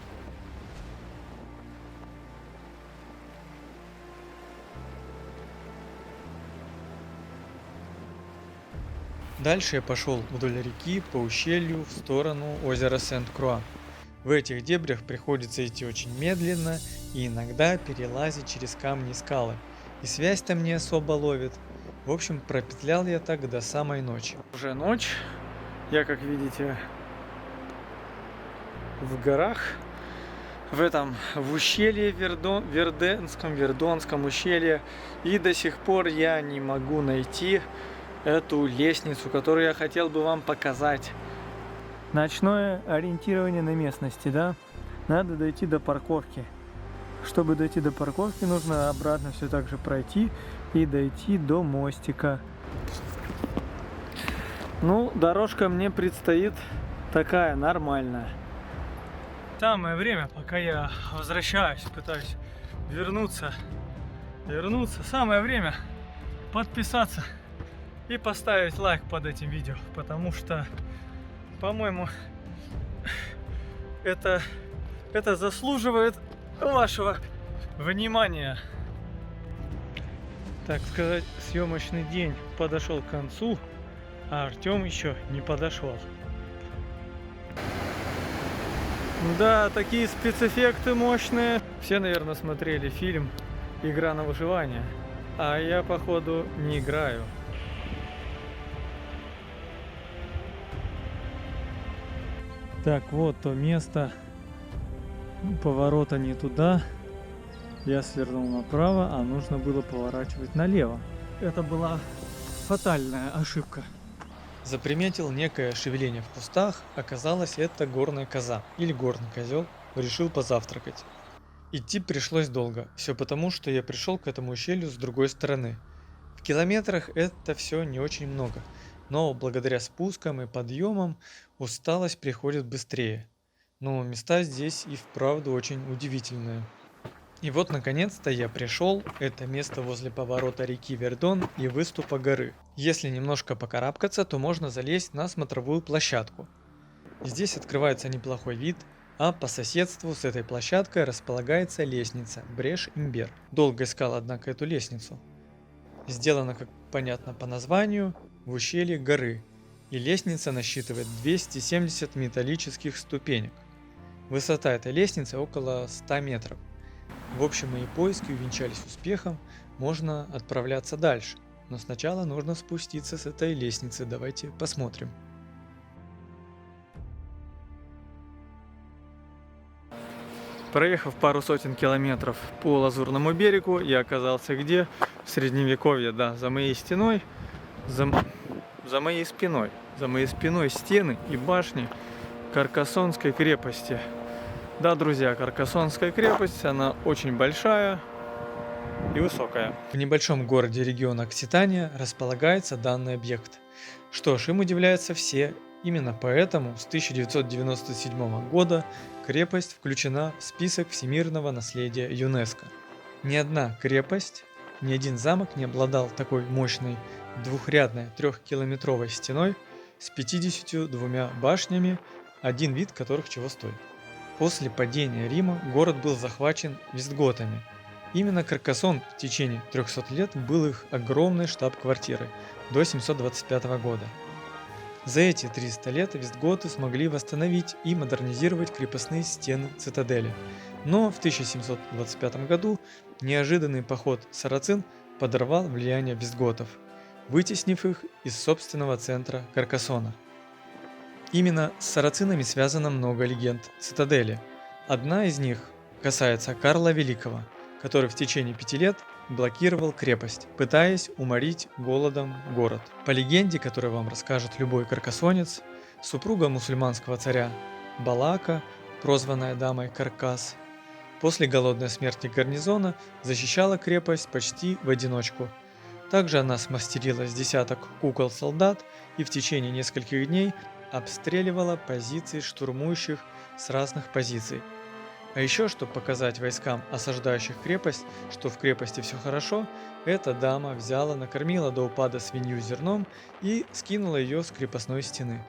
Дальше я пошел вдоль реки по ущелью в сторону озера Сент-Круа. В этих дебрях приходится идти очень медленно и иногда перелазить через камни и скалы. И связь там не особо ловит. В общем, пропетлял я так до самой ночи. Уже ночь. Я, как видите, в горах. В ущелье Вердонском ущелье. И до сих пор я не могу найти эту лестницу, которую я хотел бы вам показать. Ночное ориентирование на местности, да? Надо дойти до парковки. Чтобы дойти до парковки, нужно обратно все так же пройти и дойти до мостика. Ну, дорожка мне предстоит такая, нормальная. Самое время, пока я возвращаюсь, пытаюсь вернуться, самое время подписаться и поставить лайк под этим видео, потому что, по-моему, это заслуживает вашего внимания. Так сказать, съемочный день подошел к концу, а Артем еще не подошел. Да, такие спецэффекты мощные. Все, наверное, смотрели фильм «Игра на выживание», а я, походу, не играю. Так, вот то место. Поворота не туда. Я свернул направо, а нужно было поворачивать налево. Это была фатальная ошибка. Заприметил некое шевеление в кустах, оказалось, это горная коза или горный козел, решил позавтракать. Идти пришлось долго, все потому, что я пришел к этому ущелью с другой стороны. В километрах это все не очень много, но благодаря спускам и подъемам усталость приходит быстрее. Но места здесь и вправду очень удивительные. И вот наконец-то я пришел, это место возле поворота реки Вердон и выступа горы. Если немножко покарабкаться, то можно залезть на смотровую площадку. Здесь открывается неплохой вид, а по соседству с этой площадкой располагается лестница Бреш-Имбер. Долго искал, однако, эту лестницу. Сделана, как понятно по названию, в ущелье горы, и лестница насчитывает 270 металлических ступенек. Высота этой лестницы около 100 метров. В общем, мои поиски увенчались успехом, можно отправляться дальше. Но сначала нужно спуститься с этой лестницы, давайте посмотрим. Проехав пару сотен километров по Лазурному берегу, я оказался где? В Средневековье, да, за моей стеной, за моей спиной стены и башни Каркасонской крепости. Да, друзья, Каркасонская крепость, она очень большая и высокая. В небольшом городе региона Окситания располагается данный объект. Что ж, им удивляются все. Именно поэтому с 1997 года крепость включена в список всемирного наследия ЮНЕСКО. Ни одна крепость, ни один замок не обладал такой мощной двухрядной 3-километровой стеной с 52 башнями, один вид которых чего стоит. После падения Рима город был захвачен вестготами. Именно Каркасон в течение 300 лет был их огромной штаб-квартирой до 725 года. За эти 300 лет вестготы смогли восстановить и модернизировать крепостные стены цитадели. Но в 1725 году неожиданный поход сарацин подорвал влияние вестготов, вытеснив их из собственного центра Каркасона. Именно с сарацинами связано много легенд цитадели. Одна из них касается Карла Великого, который в течение 5 лет блокировал крепость, пытаясь уморить голодом город. По легенде, которую вам расскажет любой каркасонец, супруга мусульманского царя Балака, прозванная дамой Каркас, после голодной смерти гарнизона защищала крепость почти в одиночку. Также она смастерила с десяток кукол-солдат и в течение нескольких дней обстреливала позиции штурмующих с разных позиций. А еще, чтобы показать войскам, осаждающих крепость, что в крепости все хорошо, эта дама взяла, накормила до упада свинью зерном и скинула ее с крепостной стены.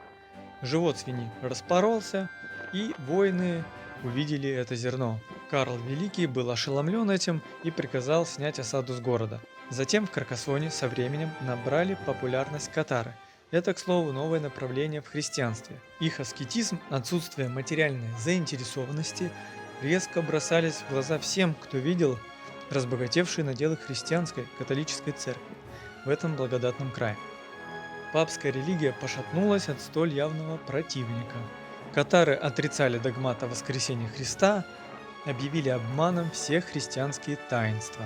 Живот свиньи распоролся, и воины увидели это зерно. Карл Великий был ошеломлен этим и приказал снять осаду с города. Затем в Каркасоне со временем набрали популярность катары. Это, к слову, новое направление в христианстве. Их аскетизм, отсутствие материальной заинтересованности резко бросались в глаза всем, кто видел разбогатевшие наделы христианской католической церкви в этом благодатном крае. Папская религия пошатнулась от столь явного противника. Катары отрицали догмат о воскресении Христа, объявили обманом все христианские таинства.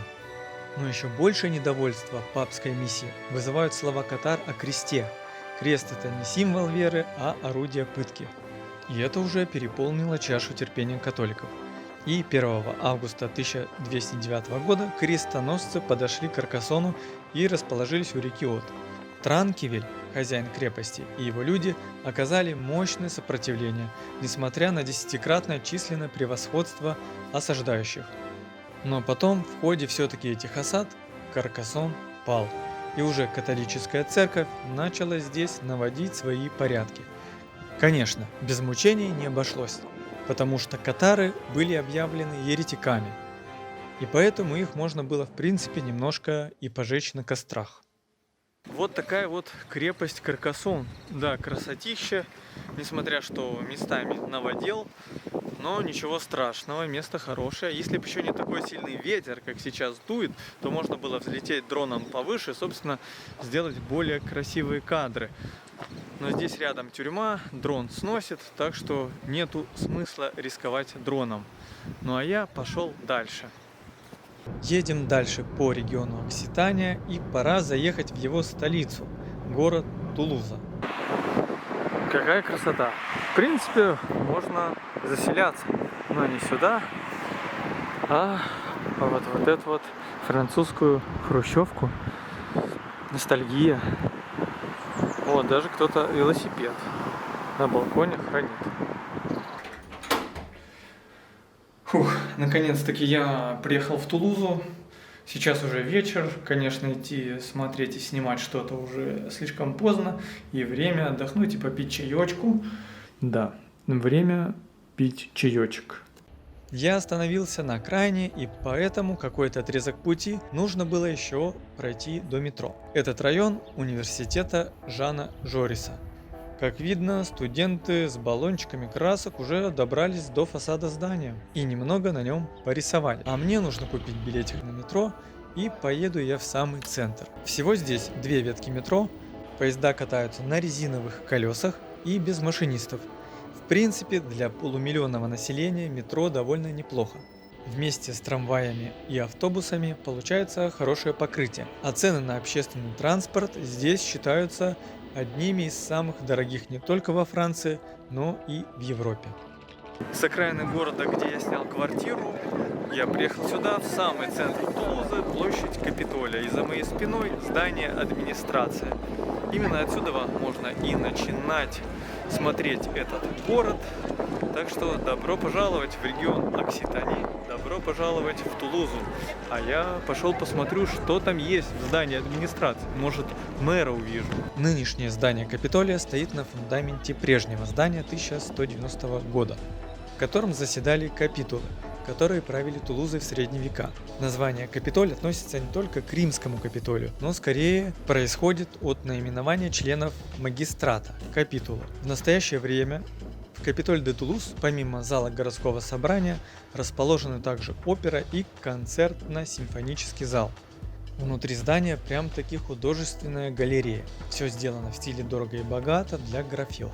Но еще большее недовольство папской миссии вызывают слова катар о кресте. Крест – это не символ веры, а орудие пытки. И это уже переполнило чашу терпения католиков. И 1 августа 1209 года крестоносцы подошли к Каркасону и расположились у реки От. Транкивель, хозяин крепости, и его люди оказали мощное сопротивление, несмотря на 10-кратное численное превосходство осаждающих. Но потом, в ходе все-таки этих осад, Каркасон пал, и уже католическая церковь начала здесь наводить свои порядки. Конечно, без мучений не обошлось, потому что катары были объявлены еретиками, и поэтому их можно было в принципе немножко и пожечь на кострах. Вот такая вот крепость Каркасон. Да, красотища, несмотря что местами наводил, но ничего страшного, место хорошее. Если бы еще не такой сильный ветер, как сейчас дует, то можно было взлететь дроном повыше, собственно, сделать более красивые кадры. Но здесь рядом тюрьма, дрон сносит, так что нету смысла рисковать дроном. Ну а я пошел дальше. Едем дальше по региону Окситания, и пора заехать в его столицу, город Тулуза. Какая красота! В принципе, можно заселяться, но не сюда, а вот эту вот французскую хрущевку. Ностальгия. Вот, даже кто-то велосипед на балконе хранит. Фух, наконец-таки я приехал в Тулузу. Сейчас уже вечер. Конечно, идти смотреть и снимать что-то уже слишком поздно. И время отдохнуть и попить чаечку. Да, время пить чаечек. Я остановился на окраине, и поэтому какой-то отрезок пути нужно было еще пройти до метро. Этот район университета Жана Жориса. Как видно, студенты с баллончиками красок уже добрались до фасада здания и немного на нем порисовали. А мне нужно купить билетик на метро, и поеду я в самый центр. Всего здесь 2 ветки метро, поезда катаются на резиновых колесах и без машинистов. В принципе, для полумиллионного населения метро довольно неплохо. Вместе с трамваями и автобусами получается хорошее покрытие, а цены на общественный транспорт здесь считаются одними из самых дорогих не только во Франции, но и в Европе. С окраины города, где я снял квартиру, я приехал сюда, в самый центр Тулузы, площадь Капитолия, и за моей спиной здание администрации. Именно отсюда можно и начинать смотреть этот город. Так что добро пожаловать в регион Окситании, добро пожаловать в Тулузу. А я пошел посмотрю, что там есть в здании администрации. Может, мэра увижу. Нынешнее здание Капитолия стоит на фундаменте прежнего здания 1190 года, в котором заседали капитулы. которые правили Тулузой в средние века. Название Капитоль относится не только к римскому Капитолию, но скорее происходит от наименования членов магистрата – капитула. В настоящее время в Капитоль-де-Тулуз, помимо зала городского собрания, расположены также опера и концертно-симфонический зал. Внутри здания прям-таки художественная галерея. Все сделано в стиле дорого и богато для графьев.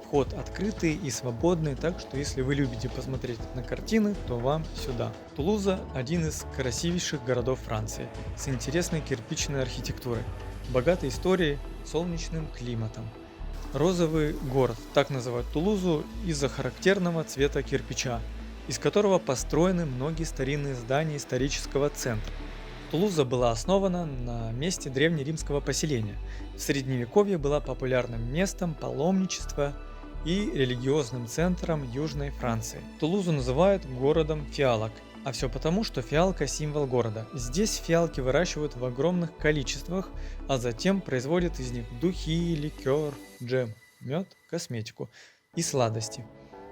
Вход открытый и свободный, так что если вы любите посмотреть на картины, то вам сюда. Тулуза – один из красивейших городов Франции, с интересной кирпичной архитектурой, богатой историей, солнечным климатом. Розовый город, так называют Тулузу из-за характерного цвета кирпича, из которого построены многие старинные здания исторического центра. Тулуза была основана на месте древнеримского поселения. В средневековье была популярным местом паломничества и религиозным центром Южной Франции. Тулузу называют городом фиалок, а все потому, что фиалка – символ города. Здесь фиалки выращивают в огромных количествах, а затем производят из них духи, ликер, джем, мед, косметику и сладости.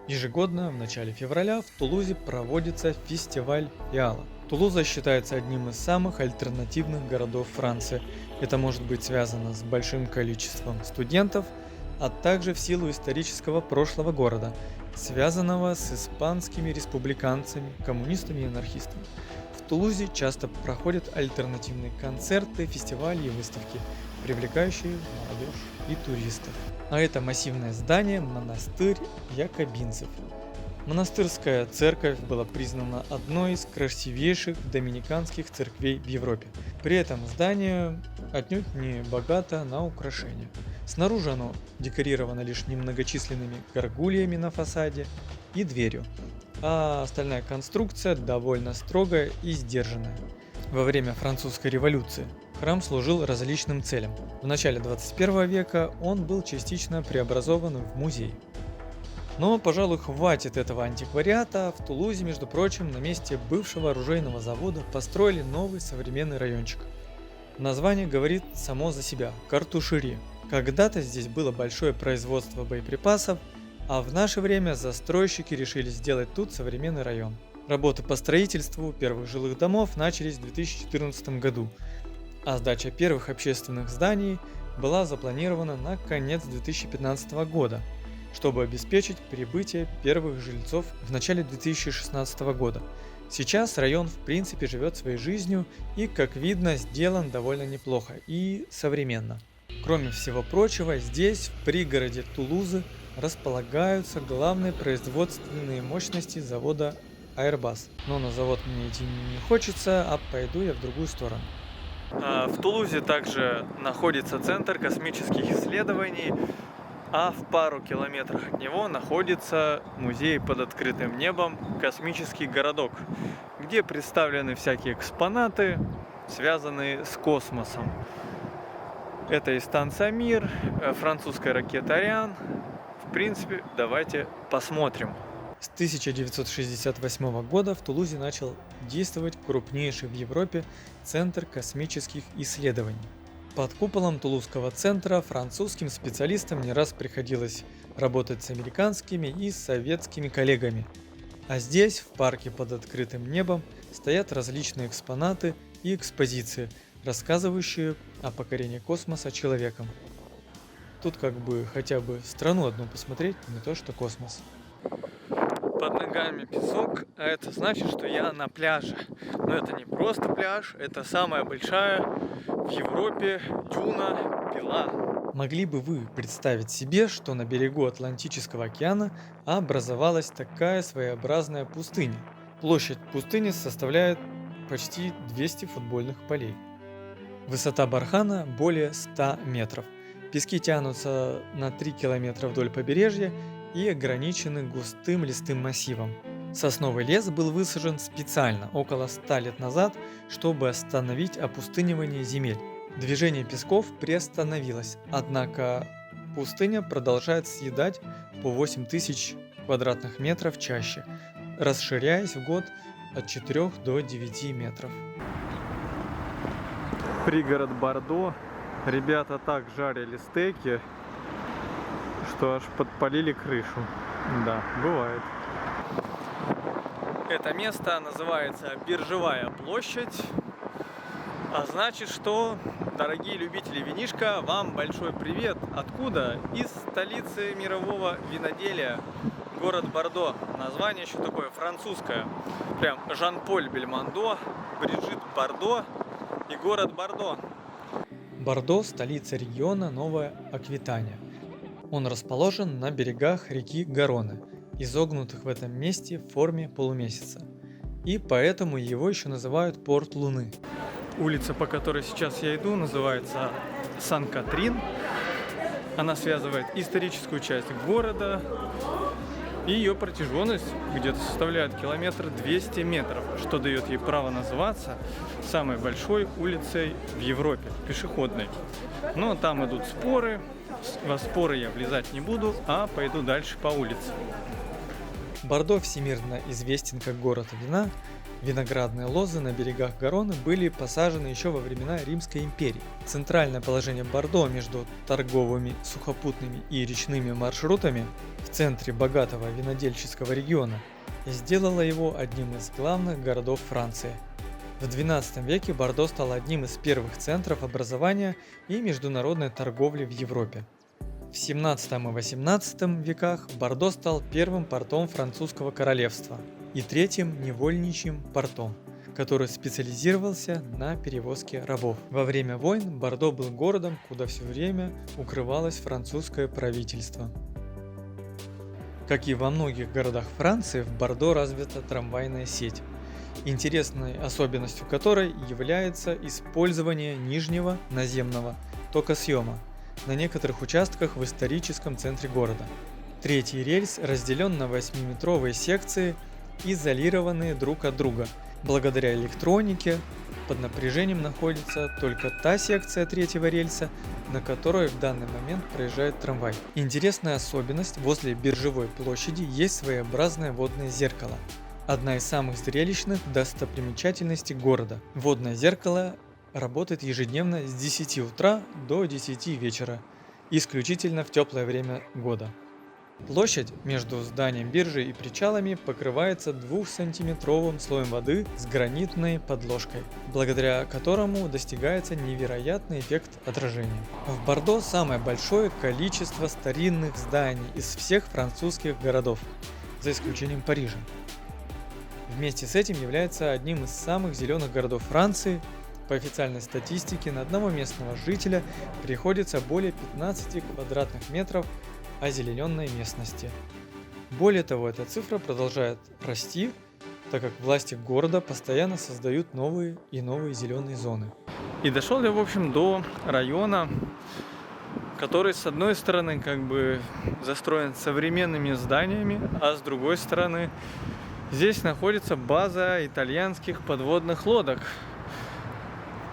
Ежегодно в начале февраля в Тулузе проводится фестиваль фиалок. Тулуза считается одним из самых альтернативных городов Франции. Это может быть связано с большим количеством студентов, а также в силу исторического прошлого города, связанного с испанскими республиканцами, коммунистами и анархистами. В Тулузе часто проходят альтернативные концерты, фестивали и выставки, привлекающие молодежь и туристов. А это массивное здание – монастырь якобинцев. Монастырская церковь была признана одной из красивейших доминиканских церквей в Европе. При этом здание отнюдь не богато на украшения. Снаружи оно декорировано лишь немногочисленными горгульями на фасаде и дверью, а остальная конструкция довольно строгая и сдержанная. Во время французской революции храм служил различным целям. В начале 21 века он был частично преобразован в музей. Но, пожалуй, хватит этого антиквариата. В Тулузе, между прочим, на месте бывшего оружейного завода построили новый современный райончик. Название говорит само за себя – Картушери. Когда-то здесь было большое производство боеприпасов, а в наше время застройщики решили сделать тут современный район. Работы по строительству первых жилых домов начались в 2014 году, а сдача первых общественных зданий была запланирована на конец 2015 года, чтобы обеспечить прибытие первых жильцов в начале 2016 года. Сейчас район в принципе живет своей жизнью и, как видно, сделан довольно неплохо и современно. Кроме всего прочего, здесь, в пригороде Тулузы, располагаются главные производственные мощности завода Airbus. Но на завод мне идти не хочется, а пойду я в другую сторону. В Тулузе также находится Центр космических исследований, а в пару километрах от него находится музей под открытым небом «Космический городок», где представлены всякие экспонаты, связанные с космосом. Это и станция «Мир», французская ракета «Ариан». В принципе, давайте посмотрим. С 1968 года в Тулузе начал действовать крупнейший в Европе Центр космических исследований. Под куполом Тулузского центра французским специалистам не раз приходилось работать с американскими и советскими коллегами. А здесь, в парке под открытым небом, стоят различные экспонаты и экспозиции, рассказывающие о покорении космоса человеком. Тут как бы хотя бы страну одну посмотреть, не то что космос. Под ногами песок, а это значит, что я на пляже. Но это не просто пляж, это самая большая в Европе дюна Пила. Могли бы вы представить себе, что на берегу Атлантического океана образовалась такая своеобразная пустыня? Площадь пустыни составляет почти 200 футбольных полей. Высота бархана более 100 метров. Пески тянутся на 3 километра вдоль побережья и ограничены густым лесным массивом. Сосновый лес был высажен специально около 100 лет назад, чтобы остановить опустынивание земель. Движение песков приостановилось, однако пустыня продолжает съедать по 8000 квадратных метров чаще, расширяясь в год от 4 до 9 метров. Пригород Бордо. Ребята так жарили стейки, что аж подпалили крышу. Да, бывает. Это место называется Биржевая площадь. А значит, что, дорогие любители винишка, вам большой привет. Откуда? Из столицы мирового виноделия, город Бордо. Название еще такое французское. Прям Жан-Поль Бельмондо, Бриджит Бардо и город Бордо. Бордо – столица региона Новая Аквитания. Он расположен на берегах реки Гароны, изогнутых в этом месте в форме полумесяца. И поэтому его еще называют Порт Луны. Улица, по которой сейчас я иду, называется Сан-Катрин. Она связывает историческую часть города, и ее протяженность где-то составляет 1,2 метров, что дает ей право называться самой большой улицей в Европе, пешеходной. Но там идут споры, во споры я влезать не буду, а пойду дальше по улице. Бордо всемирно известен как город вина. Виноградные лозы на берегах Гароны были посажены еще во времена Римской империи. Центральное положение Бордо между торговыми, сухопутными и речными маршрутами в центре богатого винодельческого региона сделало его одним из главных городов Франции. В XII веке Бордо стал одним из первых центров образования и международной торговли в Европе. В XVII и XVIII веках Бордо стал первым портом французского королевства и третьим невольничьим портом, который специализировался на перевозке рабов. Во время войн Бордо был городом, куда все время укрывалось французское правительство. Как и во многих городах Франции, в Бордо развита трамвайная сеть, интересной особенностью которой является использование нижнего наземного токосъема на некоторых участках в историческом центре города. Третий рельс разделен на 8-метровые секции, изолированные друг от друга. Благодаря электронике под напряжением находится только та секция третьего рельса, на которой в данный момент проезжает трамвай. Интересная особенность: возле Биржевой площади есть своеобразное водное зеркало. Одна из самых зрелищных достопримечательностей города. Водное зеркало работает ежедневно с 10 утра до 10 вечера, исключительно в теплое время года. Площадь между зданием биржи и причалами покрывается 2-сантиметровым слоем воды с гранитной подложкой, благодаря которому достигается невероятный эффект отражения. В Бордо самое большое количество старинных зданий из всех французских городов, за исключением Парижа. Вместе с этим является одним из самых зеленых городов Франции. По официальной статистике на одного местного жителя приходится более 15 квадратных метров озелененной местности. Более того, эта цифра продолжает расти, так как власти города постоянно создают новые и новые зеленые зоны. И дошел я, в общем, до района, который, с одной стороны, как бы застроен современными зданиями, а с другой стороны, здесь находится база итальянских подводных лодок.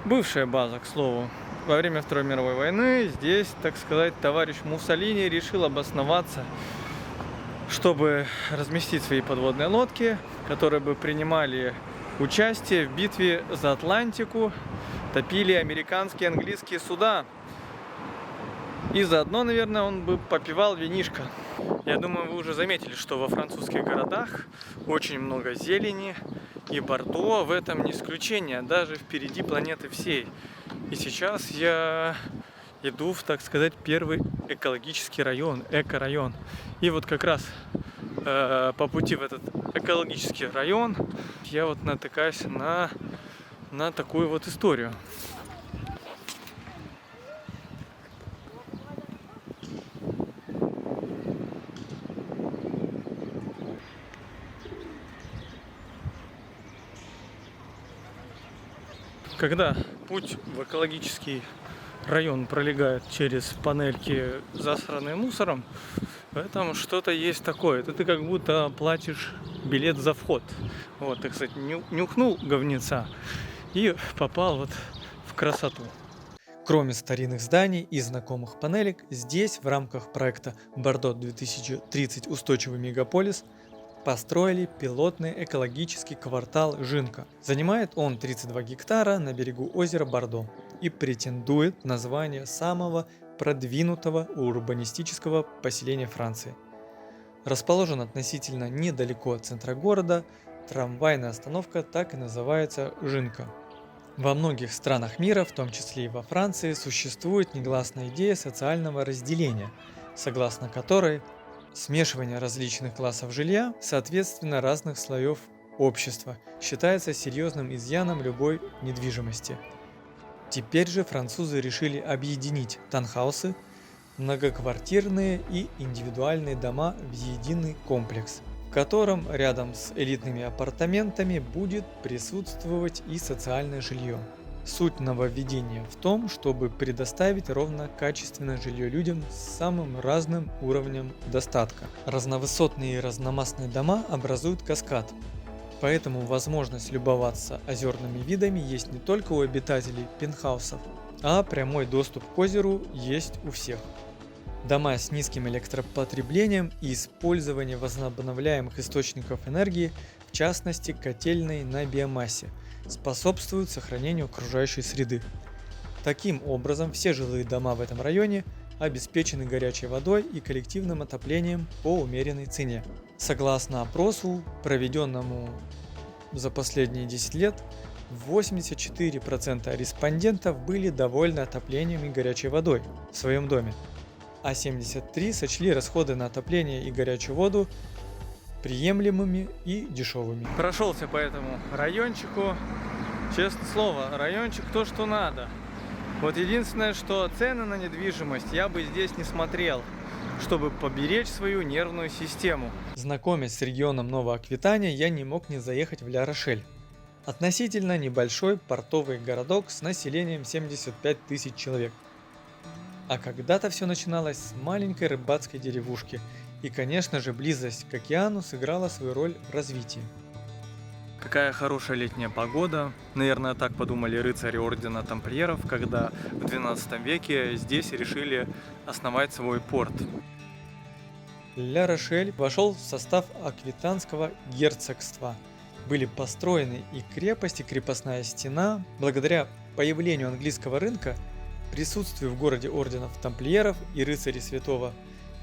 Бывшая база, к слову. Во время Второй мировой войны здесь, так сказать, товарищ Муссолини решил обосноваться, чтобы разместить свои подводные лодки, которые бы принимали участие в битве за Атлантику, топили американские и английские суда. И заодно, наверное, он бы попивал винишко. Я думаю, вы уже заметили, что во французских городах очень много зелени, и Бордо в этом не исключение, даже впереди планеты всей. И сейчас я иду в, так сказать, первый экологический район, эко-район. И вот как раз по пути в этот экологический район я вот натыкаюсь на такую вот историю. Когда путь в экологический район пролегает через панельки, засранные мусором, в этом что-то есть такое. Это ты как будто платишь билет за вход. Вот, так сказать, нюхнул говнеца и попал вот в красоту. Кроме старинных зданий и знакомых панелек, здесь в рамках проекта Бордо 2030 устойчивый мегаполис построили пилотный экологический квартал Жинка. Занимает он 32 гектара на берегу озера Бордо и претендует на звание самого продвинутого урбанистического поселения Франции. Расположен относительно недалеко от центра города, трамвайная остановка так и называется Жинка. Во многих странах мира, в том числе и во Франции, существует негласная идея социального разделения, согласно которой смешивание различных классов жилья, соответственно разных слоев общества, считается серьезным изъяном любой недвижимости. Теперь же французы решили объединить таунхаусы, многоквартирные и индивидуальные дома в единый комплекс, в котором рядом с элитными апартаментами будет присутствовать и социальное жилье. Суть нововведения в том, чтобы предоставить ровно качественное жилье людям с самым разным уровнем достатка. Разновысотные и разномастные дома образуют каскад, поэтому возможность любоваться озерными видами есть не только у обитателей пентхаусов, а прямой доступ к озеру есть у всех. Дома с низким электропотреблением и использованием возобновляемых источников энергии, в частности котельной на биомассе, способствуют сохранению окружающей среды. Таким образом, все жилые дома в этом районе обеспечены горячей водой и коллективным отоплением по умеренной цене. Согласно опросу, проведенному за последние 10 лет, 84% респондентов были довольны отоплением и горячей водой в своем доме, а 73% сочли расходы на отопление и горячую воду приемлемыми и дешевыми. Прошелся по этому райончику. Честное слово, райончик то, что надо. Вот единственное, что цены на недвижимость я бы здесь не смотрел, чтобы поберечь свою нервную систему. Знакомясь с регионом Новая Аквитания, я не мог не заехать в Ля-Рошель. Относительно небольшой портовый городок с населением 75 тысяч человек. А когда-то все начиналось с маленькой рыбацкой деревушки, и, конечно же, близость к океану сыграла свою роль в развитии. Какая хорошая летняя погода. Наверное, так подумали рыцари ордена тамплиеров, когда в 12 веке здесь решили основать свой порт. Ля-Рошель вошел в состав Аквитанского герцогства. Были построены и крепость, и крепостная стена. Благодаря появлению английского рынка, присутствию в городе орденов тамплиеров и рыцарей святого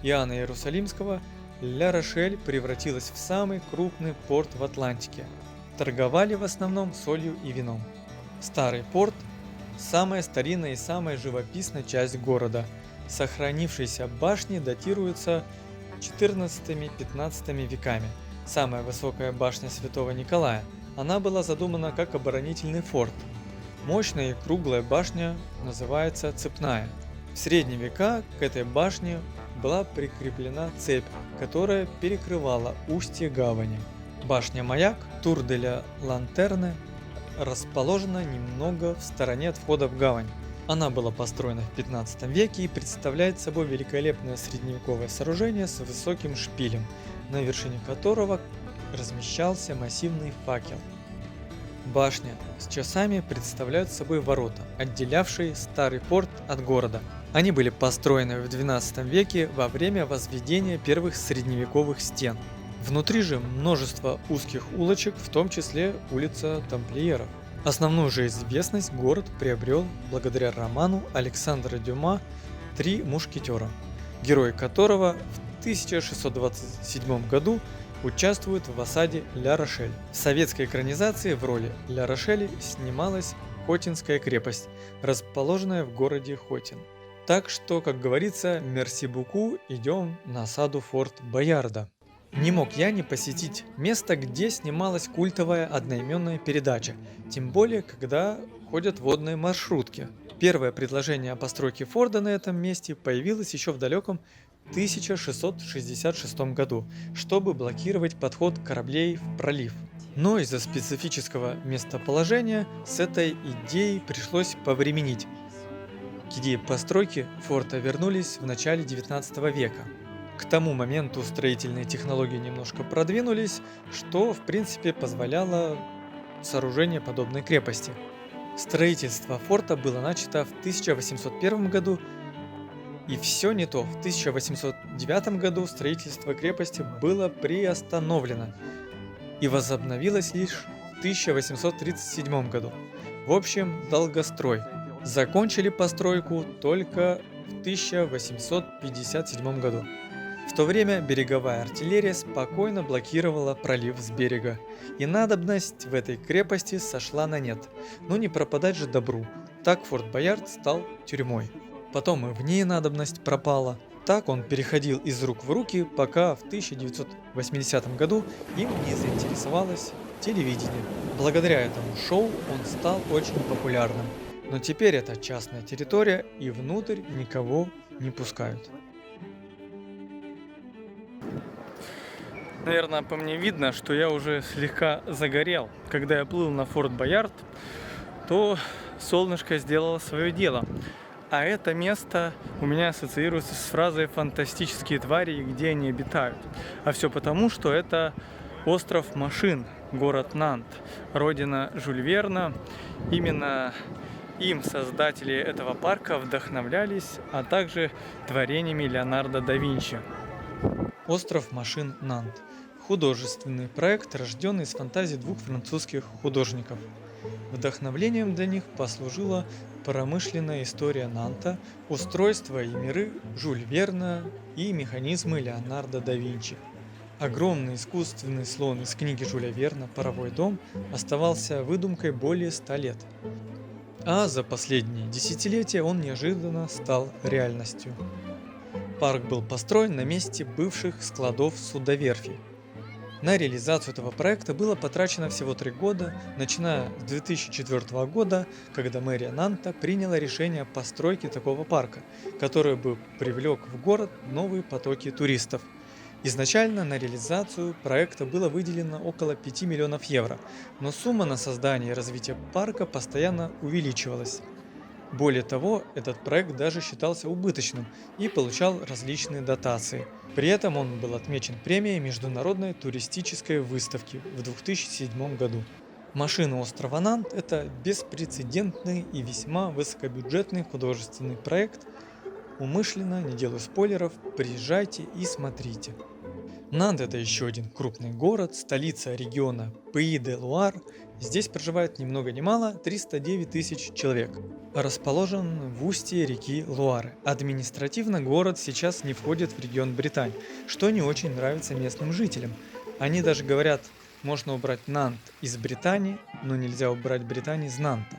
Иоанна Иерусалимского, Ля-Рошель превратилась в самый крупный порт в Атлантике. Торговали в основном солью и вином. Старый порт – самая старинная и самая живописная часть города. Сохранившиеся башни датируются 14-15 веками. Самая высокая башня Святого Николая. Она была задумана как оборонительный форт. Мощная и круглая башня называется цепная. В средние века к этой башне была прикреплена цепь, которая перекрывала устье гавани. Башня-маяк Тур де ля Лантерне расположена немного в стороне от входа в гавань. Она была построена в 15 веке и представляет собой великолепное средневековое сооружение с высоким шпилем, на вершине которого размещался массивный факел. Башня с часами представляют собой ворота, отделявшие старый порт от города. Они были построены в XII веке во время возведения первых средневековых стен. Внутри же множество узких улочек, в том числе улица Тамплиеров. Основную же известность город приобрел благодаря роману Александра Дюма «Три мушкетера», герои которого в 1627 году участвуют в осаде Ля-Рошель. В советской экранизации в роли Ля-Рошеля снималась Хотинская крепость, расположенная в городе Хотин. Так что, как говорится, мерси буку, идем на осаду форт Боярда. Не мог я не посетить место, где снималась культовая одноименная передача, тем более, когда ходят водные маршрутки. Первое предложение о постройке форта на этом месте появилось еще в далеком 1666 году, чтобы блокировать подход кораблей в пролив. Но из-за специфического местоположения с этой идеей пришлось повременить. К идее постройки форта вернулись в начале 19 века. К тому моменту строительные технологии немножко продвинулись, что в принципе позволяло сооружение подобной крепости. Строительство форта было начато в 1801 году, и все не то. В 1809 году строительство крепости было приостановлено и возобновилось лишь в 1837 году. В общем, долгострой. Закончили постройку только в 1857 году. В то время береговая артиллерия спокойно блокировала пролив с берега, и надобность в этой крепости сошла на нет. Но не пропадать же добру. Так Форт Боярд стал тюрьмой. Потом и в ней надобность пропала. Так он переходил из рук в руки, пока в 1980 году им не заинтересовалось телевидение. Благодаря этому шоу он стал очень популярным. Но теперь это частная территория, и внутрь никого не пускают. Наверное, по мне видно, что я уже слегка загорел. Когда я плыл на Форт Боярд, то солнышко сделало свое дело. А это место у меня ассоциируется с фразой «фантастические твари и где они обитают». А все потому, что это остров Машин, город Нант, родина Жюль Верна. Именно им создатели этого парка вдохновлялись, а также творениями Леонардо да Винчи. Остров Машин Нант. Художественный проект, рожденный из фантазий двух французских художников. Вдохновлением для них послужила промышленная история Нанта, устройство и миры Жюль Верна и механизмы Леонардо да Винчи. Огромный искусственный слон из книги Жюля Верна «Паровой дом» оставался выдумкой более 100 лет. А за последние десятилетия он неожиданно стал реальностью. Парк был построен на месте бывших складов судоверфи. На реализацию этого проекта было потрачено всего 3 года, начиная с 2004 года, когда мэрия Нанта приняла решение о постройке такого парка, который бы привлек в город новые потоки туристов. Изначально на реализацию проекта было выделено около 5 миллионов евро, но сумма на создание и развитие парка постоянно увеличивалась. Более того, этот проект даже считался убыточным и получал различные дотации. При этом он был отмечен премией Международной туристической выставки в 2007 году. «Машины острова Нант» – это беспрецедентный и весьма высокобюджетный художественный проект. Умышленно, не делаю спойлеров, приезжайте и смотрите. Нант – это еще один крупный город, столица региона Пейи-де-Луар. Здесь проживает ни много ни мало 309 тысяч человек. Расположен в устье реки Луары. Административно город сейчас не входит в регион Британь, что не очень нравится местным жителям. Они даже говорят, можно убрать Нант из Британии, но нельзя убрать Британию из Нанта.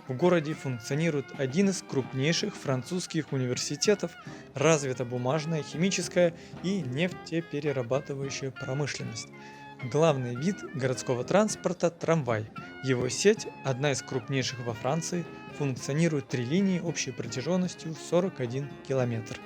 В городе функционирует один из крупнейших французских университетов, развита бумажная, химическая и нефтеперерабатывающая промышленность. Главный вид городского транспорта – трамвай. Его сеть, одна из крупнейших во Франции, функционирует 3 линии общей протяженностью 41 километр.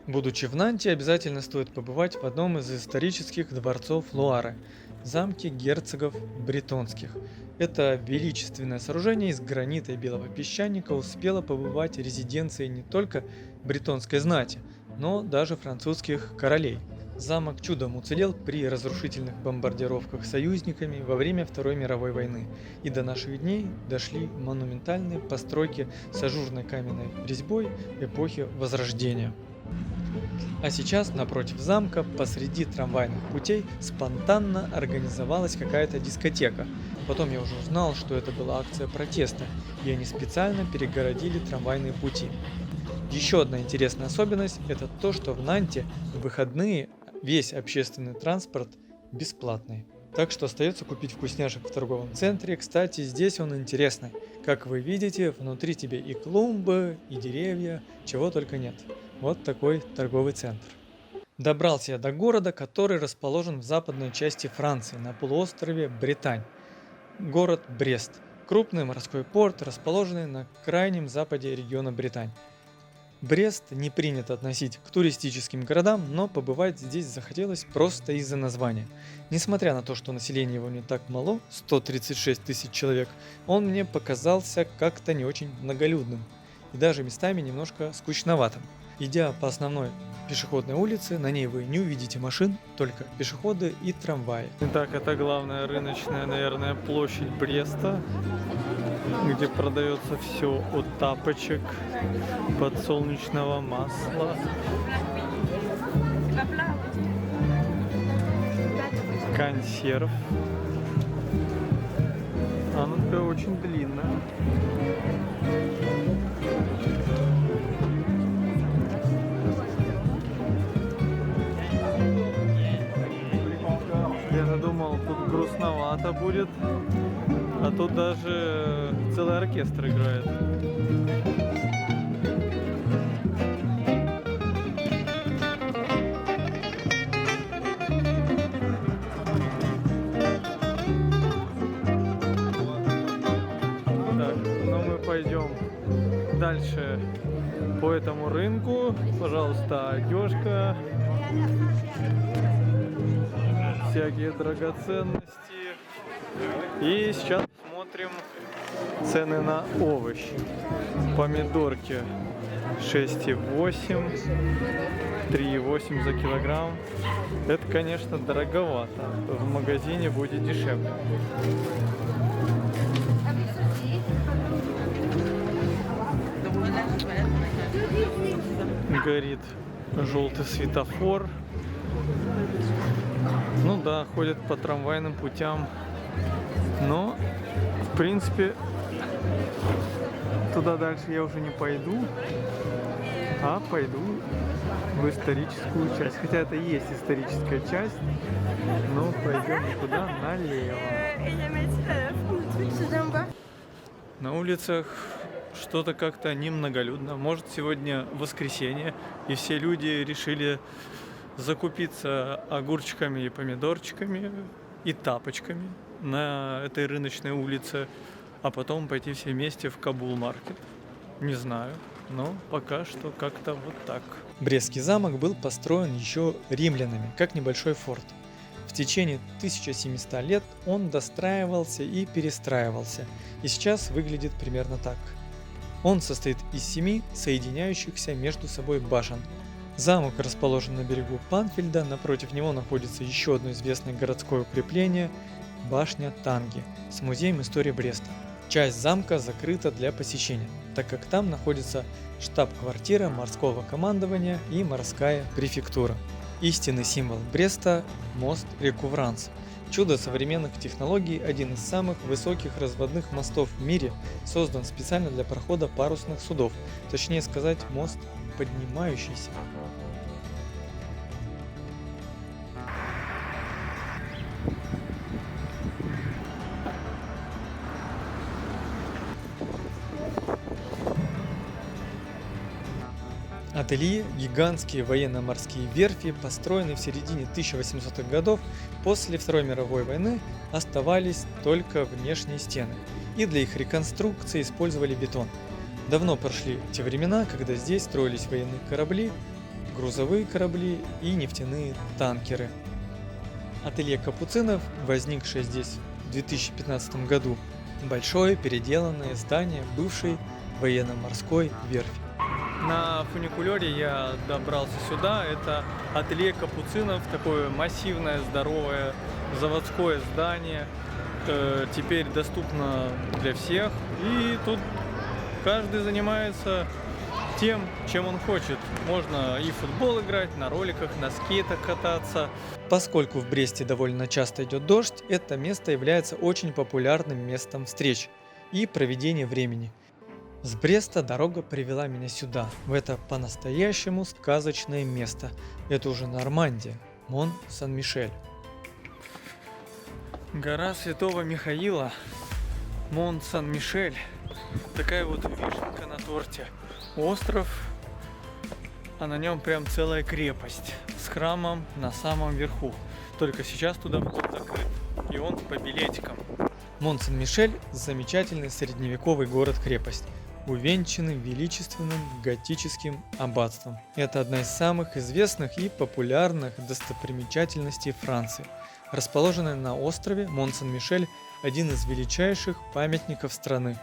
Будучи в Нанте, обязательно стоит побывать в одном из исторических дворцов Луары – замке герцогов бретонских. Это величественное сооружение из гранита и белого песчаника успело побывать резиденцией не только бретонской знати, но даже французских королей. Замок чудом уцелел при разрушительных бомбардировках союзниками во время Второй мировой войны, и до наших дней дошли монументальные постройки с ажурной каменной резьбой эпохи Возрождения. А сейчас напротив замка, посреди трамвайных путей, спонтанно организовалась какая-то дискотека. Потом я уже узнал, что это была акция протеста, и они специально перегородили трамвайные пути. Еще одна интересная особенность – это то, что в Нанте в выходные весь общественный транспорт бесплатный. Так что остается купить вкусняшек в торговом центре. Кстати, здесь он интересный. Как вы видите, внутри тебе и клумбы, и деревья, чего только нет. Вот такой торговый центр. Добрался я до города, который расположен в западной части Франции, на полуострове Британь. Город Брест. Крупный морской порт, расположенный на крайнем западе региона Британь. Брест не принято относить к туристическим городам, но побывать здесь захотелось просто из-за названия. Несмотря на то, что население его не так мало, 136 тысяч человек, он мне показался как-то не очень многолюдным и даже местами немножко скучноватым. Идя по основной пешеходной улицы, на ней вы не увидите машин, только пешеходы и трамваи. Итак, это главная рыночная, наверное, площадь Бреста, где продается все от тапочек, подсолнечного масла, консерв. Она такая очень длинная. Я думал, тут грустновато будет, а тут даже целый оркестр играет. Так, ну мы пойдем дальше по этому рынку. Пожалуйста, одежка, всякие драгоценности. И сейчас смотрим цены на овощи. Помидорки 6,8, 3,8 за килограмм. Это, конечно, дороговато. В магазине будет дешевле. Горит желтый светофор. Ну да, ходят по трамвайным путям. Но, в принципе, туда дальше я уже не пойду, а пойду в историческую часть. Хотя это и есть историческая часть, но пойдем туда налево. На улицах что-то как-то немноголюдно. Может, сегодня воскресенье, и все люди решили закупиться огурчиками и помидорчиками и тапочками на этой рыночной улице, а потом пойти все вместе в Кабул-маркет. Не знаю, но пока что как-то вот так. Брестский замок был построен еще римлянами, как небольшой форт. В течение 1700 лет он достраивался и перестраивался, и сейчас выглядит примерно так. Он состоит из 7 соединяющихся между собой башен. Замок расположен на берегу Панфельда, напротив него находится еще одно известное городское укрепление – башня Танги с музеем истории Бреста. Часть замка закрыта для посещения, так как там находится штаб-квартира морского командования и морская префектура. Истинный символ Бреста – мост Рекувранс. Чудо современных технологий, один из самых высоких разводных мостов в мире, создан специально для прохода парусных судов, точнее сказать, мост поднимающийся. Ателье, гигантские военно-морские верфи, построенные в середине 1800-х годов после Второй мировой войны, оставались только внешние стены, и для их реконструкции использовали бетон. Давно прошли те времена, когда здесь строились военные корабли, грузовые корабли и нефтяные танкеры. Ателье Капуцинов, возникшее здесь в 2015 году, большое переделанное здание бывшей военно-морской верфи. На фуникулере я добрался сюда. Это ателье Капуцинов, такое массивное, здоровое заводское здание. Теперь доступно для всех. И тут каждый занимается тем, чем он хочет. Можно и в футбол играть, на роликах, на скейтах кататься. Поскольку в Бресте довольно часто идет дождь, это место является очень популярным местом встреч и проведения времени. С Бреста дорога привела меня сюда, в это по-настоящему сказочное место. Это уже Нормандия, Мон-Сан-Мишель. Гора Святого Михаила, Мон-Сан-Мишель. Такая вот вишенка на торте. Остров, а на нем прям целая крепость с храмом на самом верху. Только сейчас туда вход закрыт, и он по билетикам. Мон-Сан-Мишель – замечательный средневековый город-крепость, увенчанный величественным готическим аббатством. Это одна из самых известных и популярных достопримечательностей Франции. Расположенная на острове, Мон-Сан-Мишель – один из величайших памятников страны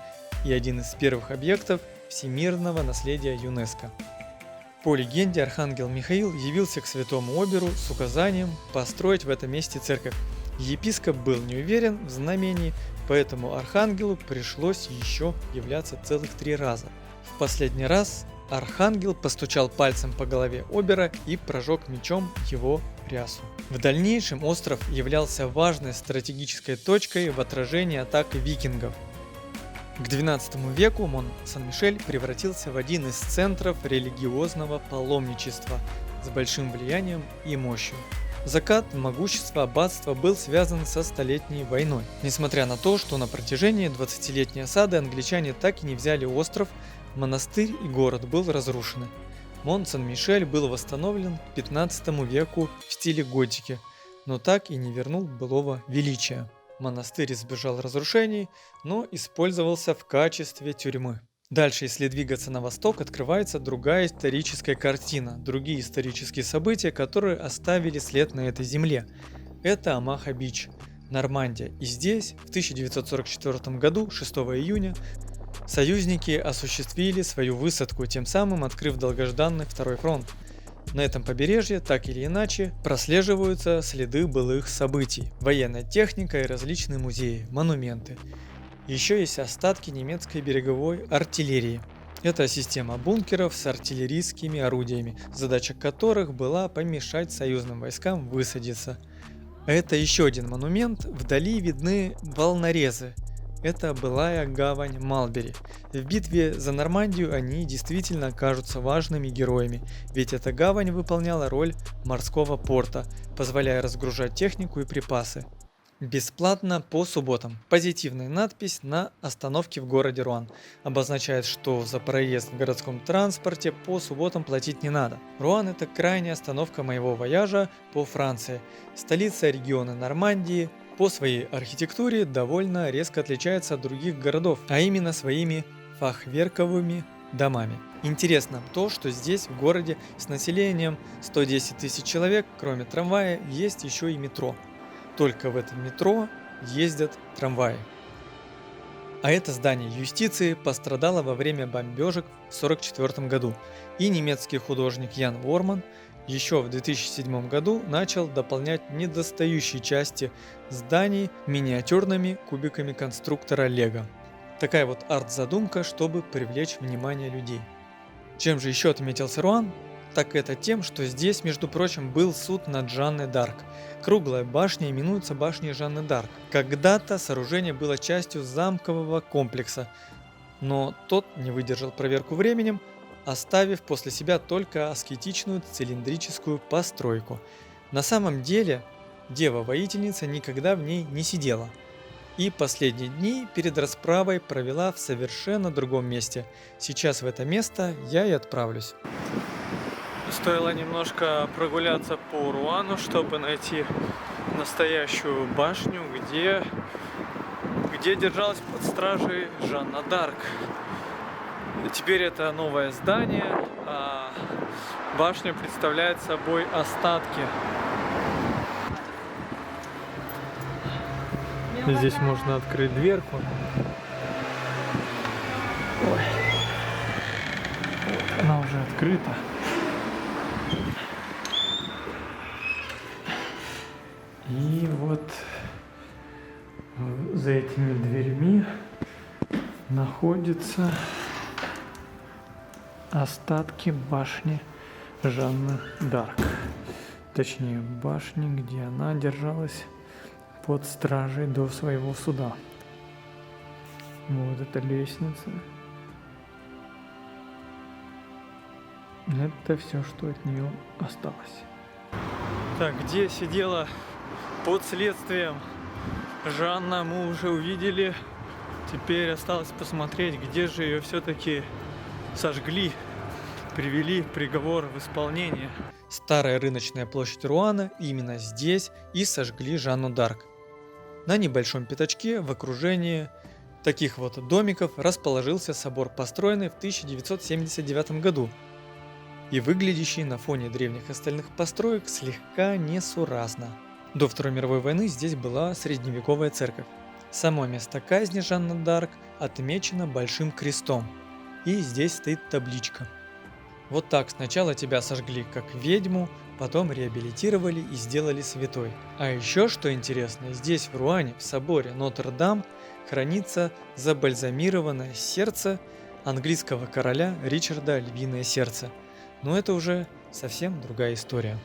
и один из первых объектов всемирного наследия ЮНЕСКО. По легенде, архангел Михаил явился к святому Оберу с указанием построить в этом месте церковь. Епископ был не уверен в знамении, поэтому архангелу пришлось еще являться целых 3 раза. В последний раз архангел постучал пальцем по голове Обера и прожег мечом его рясу. В дальнейшем остров являлся важной стратегической точкой в отражении атак викингов. К XII веку Мон-Сан-Мишель превратился в один из центров религиозного паломничества с большим влиянием и мощью. Закат могущества аббатства был связан со Столетней войной. Несмотря на то, что на протяжении 20-летней осады англичане так и не взяли остров, монастырь и город был разрушены. Мон-Сан-Мишель был восстановлен к 15 веку в стиле готики, но так и не вернул былого величия. Монастырь избежал разрушений, но использовался в качестве тюрьмы. Дальше, если двигаться на восток, открывается другая историческая картина, другие исторические события, которые оставили след на этой земле. Это Омаха-Бич, Нормандия. И здесь, в 1944 году, 6 июня, союзники осуществили свою высадку, тем самым открыв долгожданный второй фронт. На этом побережье, так или иначе, прослеживаются следы былых событий, военная техника и различные музеи, монументы. Еще есть остатки немецкой береговой артиллерии. Это система бункеров с артиллерийскими орудиями, задача которых была помешать союзным войскам высадиться. Это еще один монумент, вдали видны волнорезы. Это былая гавань Малбери. В битве за Нормандию они действительно окажутся важными героями, ведь эта гавань выполняла роль морского порта, позволяя разгружать технику и припасы. Бесплатно по субботам. Позитивная надпись на остановке в городе Руан обозначает, что за проезд в городском транспорте по субботам платить не надо. Руан – это крайняя остановка моего вояжа по Франции, столица региона Нормандии. По своей архитектуре довольно резко отличается от других городов, а именно своими фахверковыми домами. Интересно то, что здесь, в городе с населением 110 тысяч человек, кроме трамвая, есть еще и метро. Только в этом метро ездят трамваи. А это здание юстиции пострадало во время бомбежек в 1944 году, и немецкий художник Ян Ворман еще в 2007 году начал дополнять недостающие части зданий миниатюрными кубиками конструктора Лего. Такая вот арт-задумка, чтобы привлечь внимание людей. Чем же еще отметился Руан? Так это тем, что здесь, между прочим, был суд над Жанной д'Арк. Круглая башня именуется башней Жанны д'Арк. Когда-то сооружение было частью замкового комплекса, но тот не выдержал проверку временем, оставив после себя только аскетичную цилиндрическую постройку. На самом деле, дева-воительница никогда в ней не сидела, и последние дни перед расправой провела в совершенно другом месте. Сейчас в это место я и отправлюсь. Стоило немножко прогуляться по Руану, чтобы найти настоящую башню, где держалась под стражей Жанна д'Арк. Теперь это новое здание, а башня представляет собой остатки. Здесь можно открыть дверку. Ой. Вот, она уже открыта. И вот за этими дверьми находятся остатки башни Жанны д'Арк. Точнее, башни, где она держалась под стражей до своего суда. Вот эта лестница. Это все, что от нее осталось. Так, где сидела под следствием Жанна, мы уже увидели. Теперь осталось посмотреть, где же ее все-таки сожгли, привели приговор в исполнение. Старая рыночная площадь Руана, именно здесь и сожгли Жанну д'Арк. На небольшом пятачке в окружении таких вот домиков расположился собор, построенный в 1979 году и выглядящий на фоне древних остальных построек слегка несуразно. До Второй мировой войны здесь была средневековая церковь. Само место казни Жанны д'Арк отмечено большим крестом, и здесь стоит табличка. Вот так сначала тебя сожгли как ведьму, потом реабилитировали и сделали святой. А еще что интересно, здесь в Руане, в соборе Нотр-Дам, хранится забальзамированное сердце английского короля Ричарда Львиное Сердце. Но это уже совсем другая история.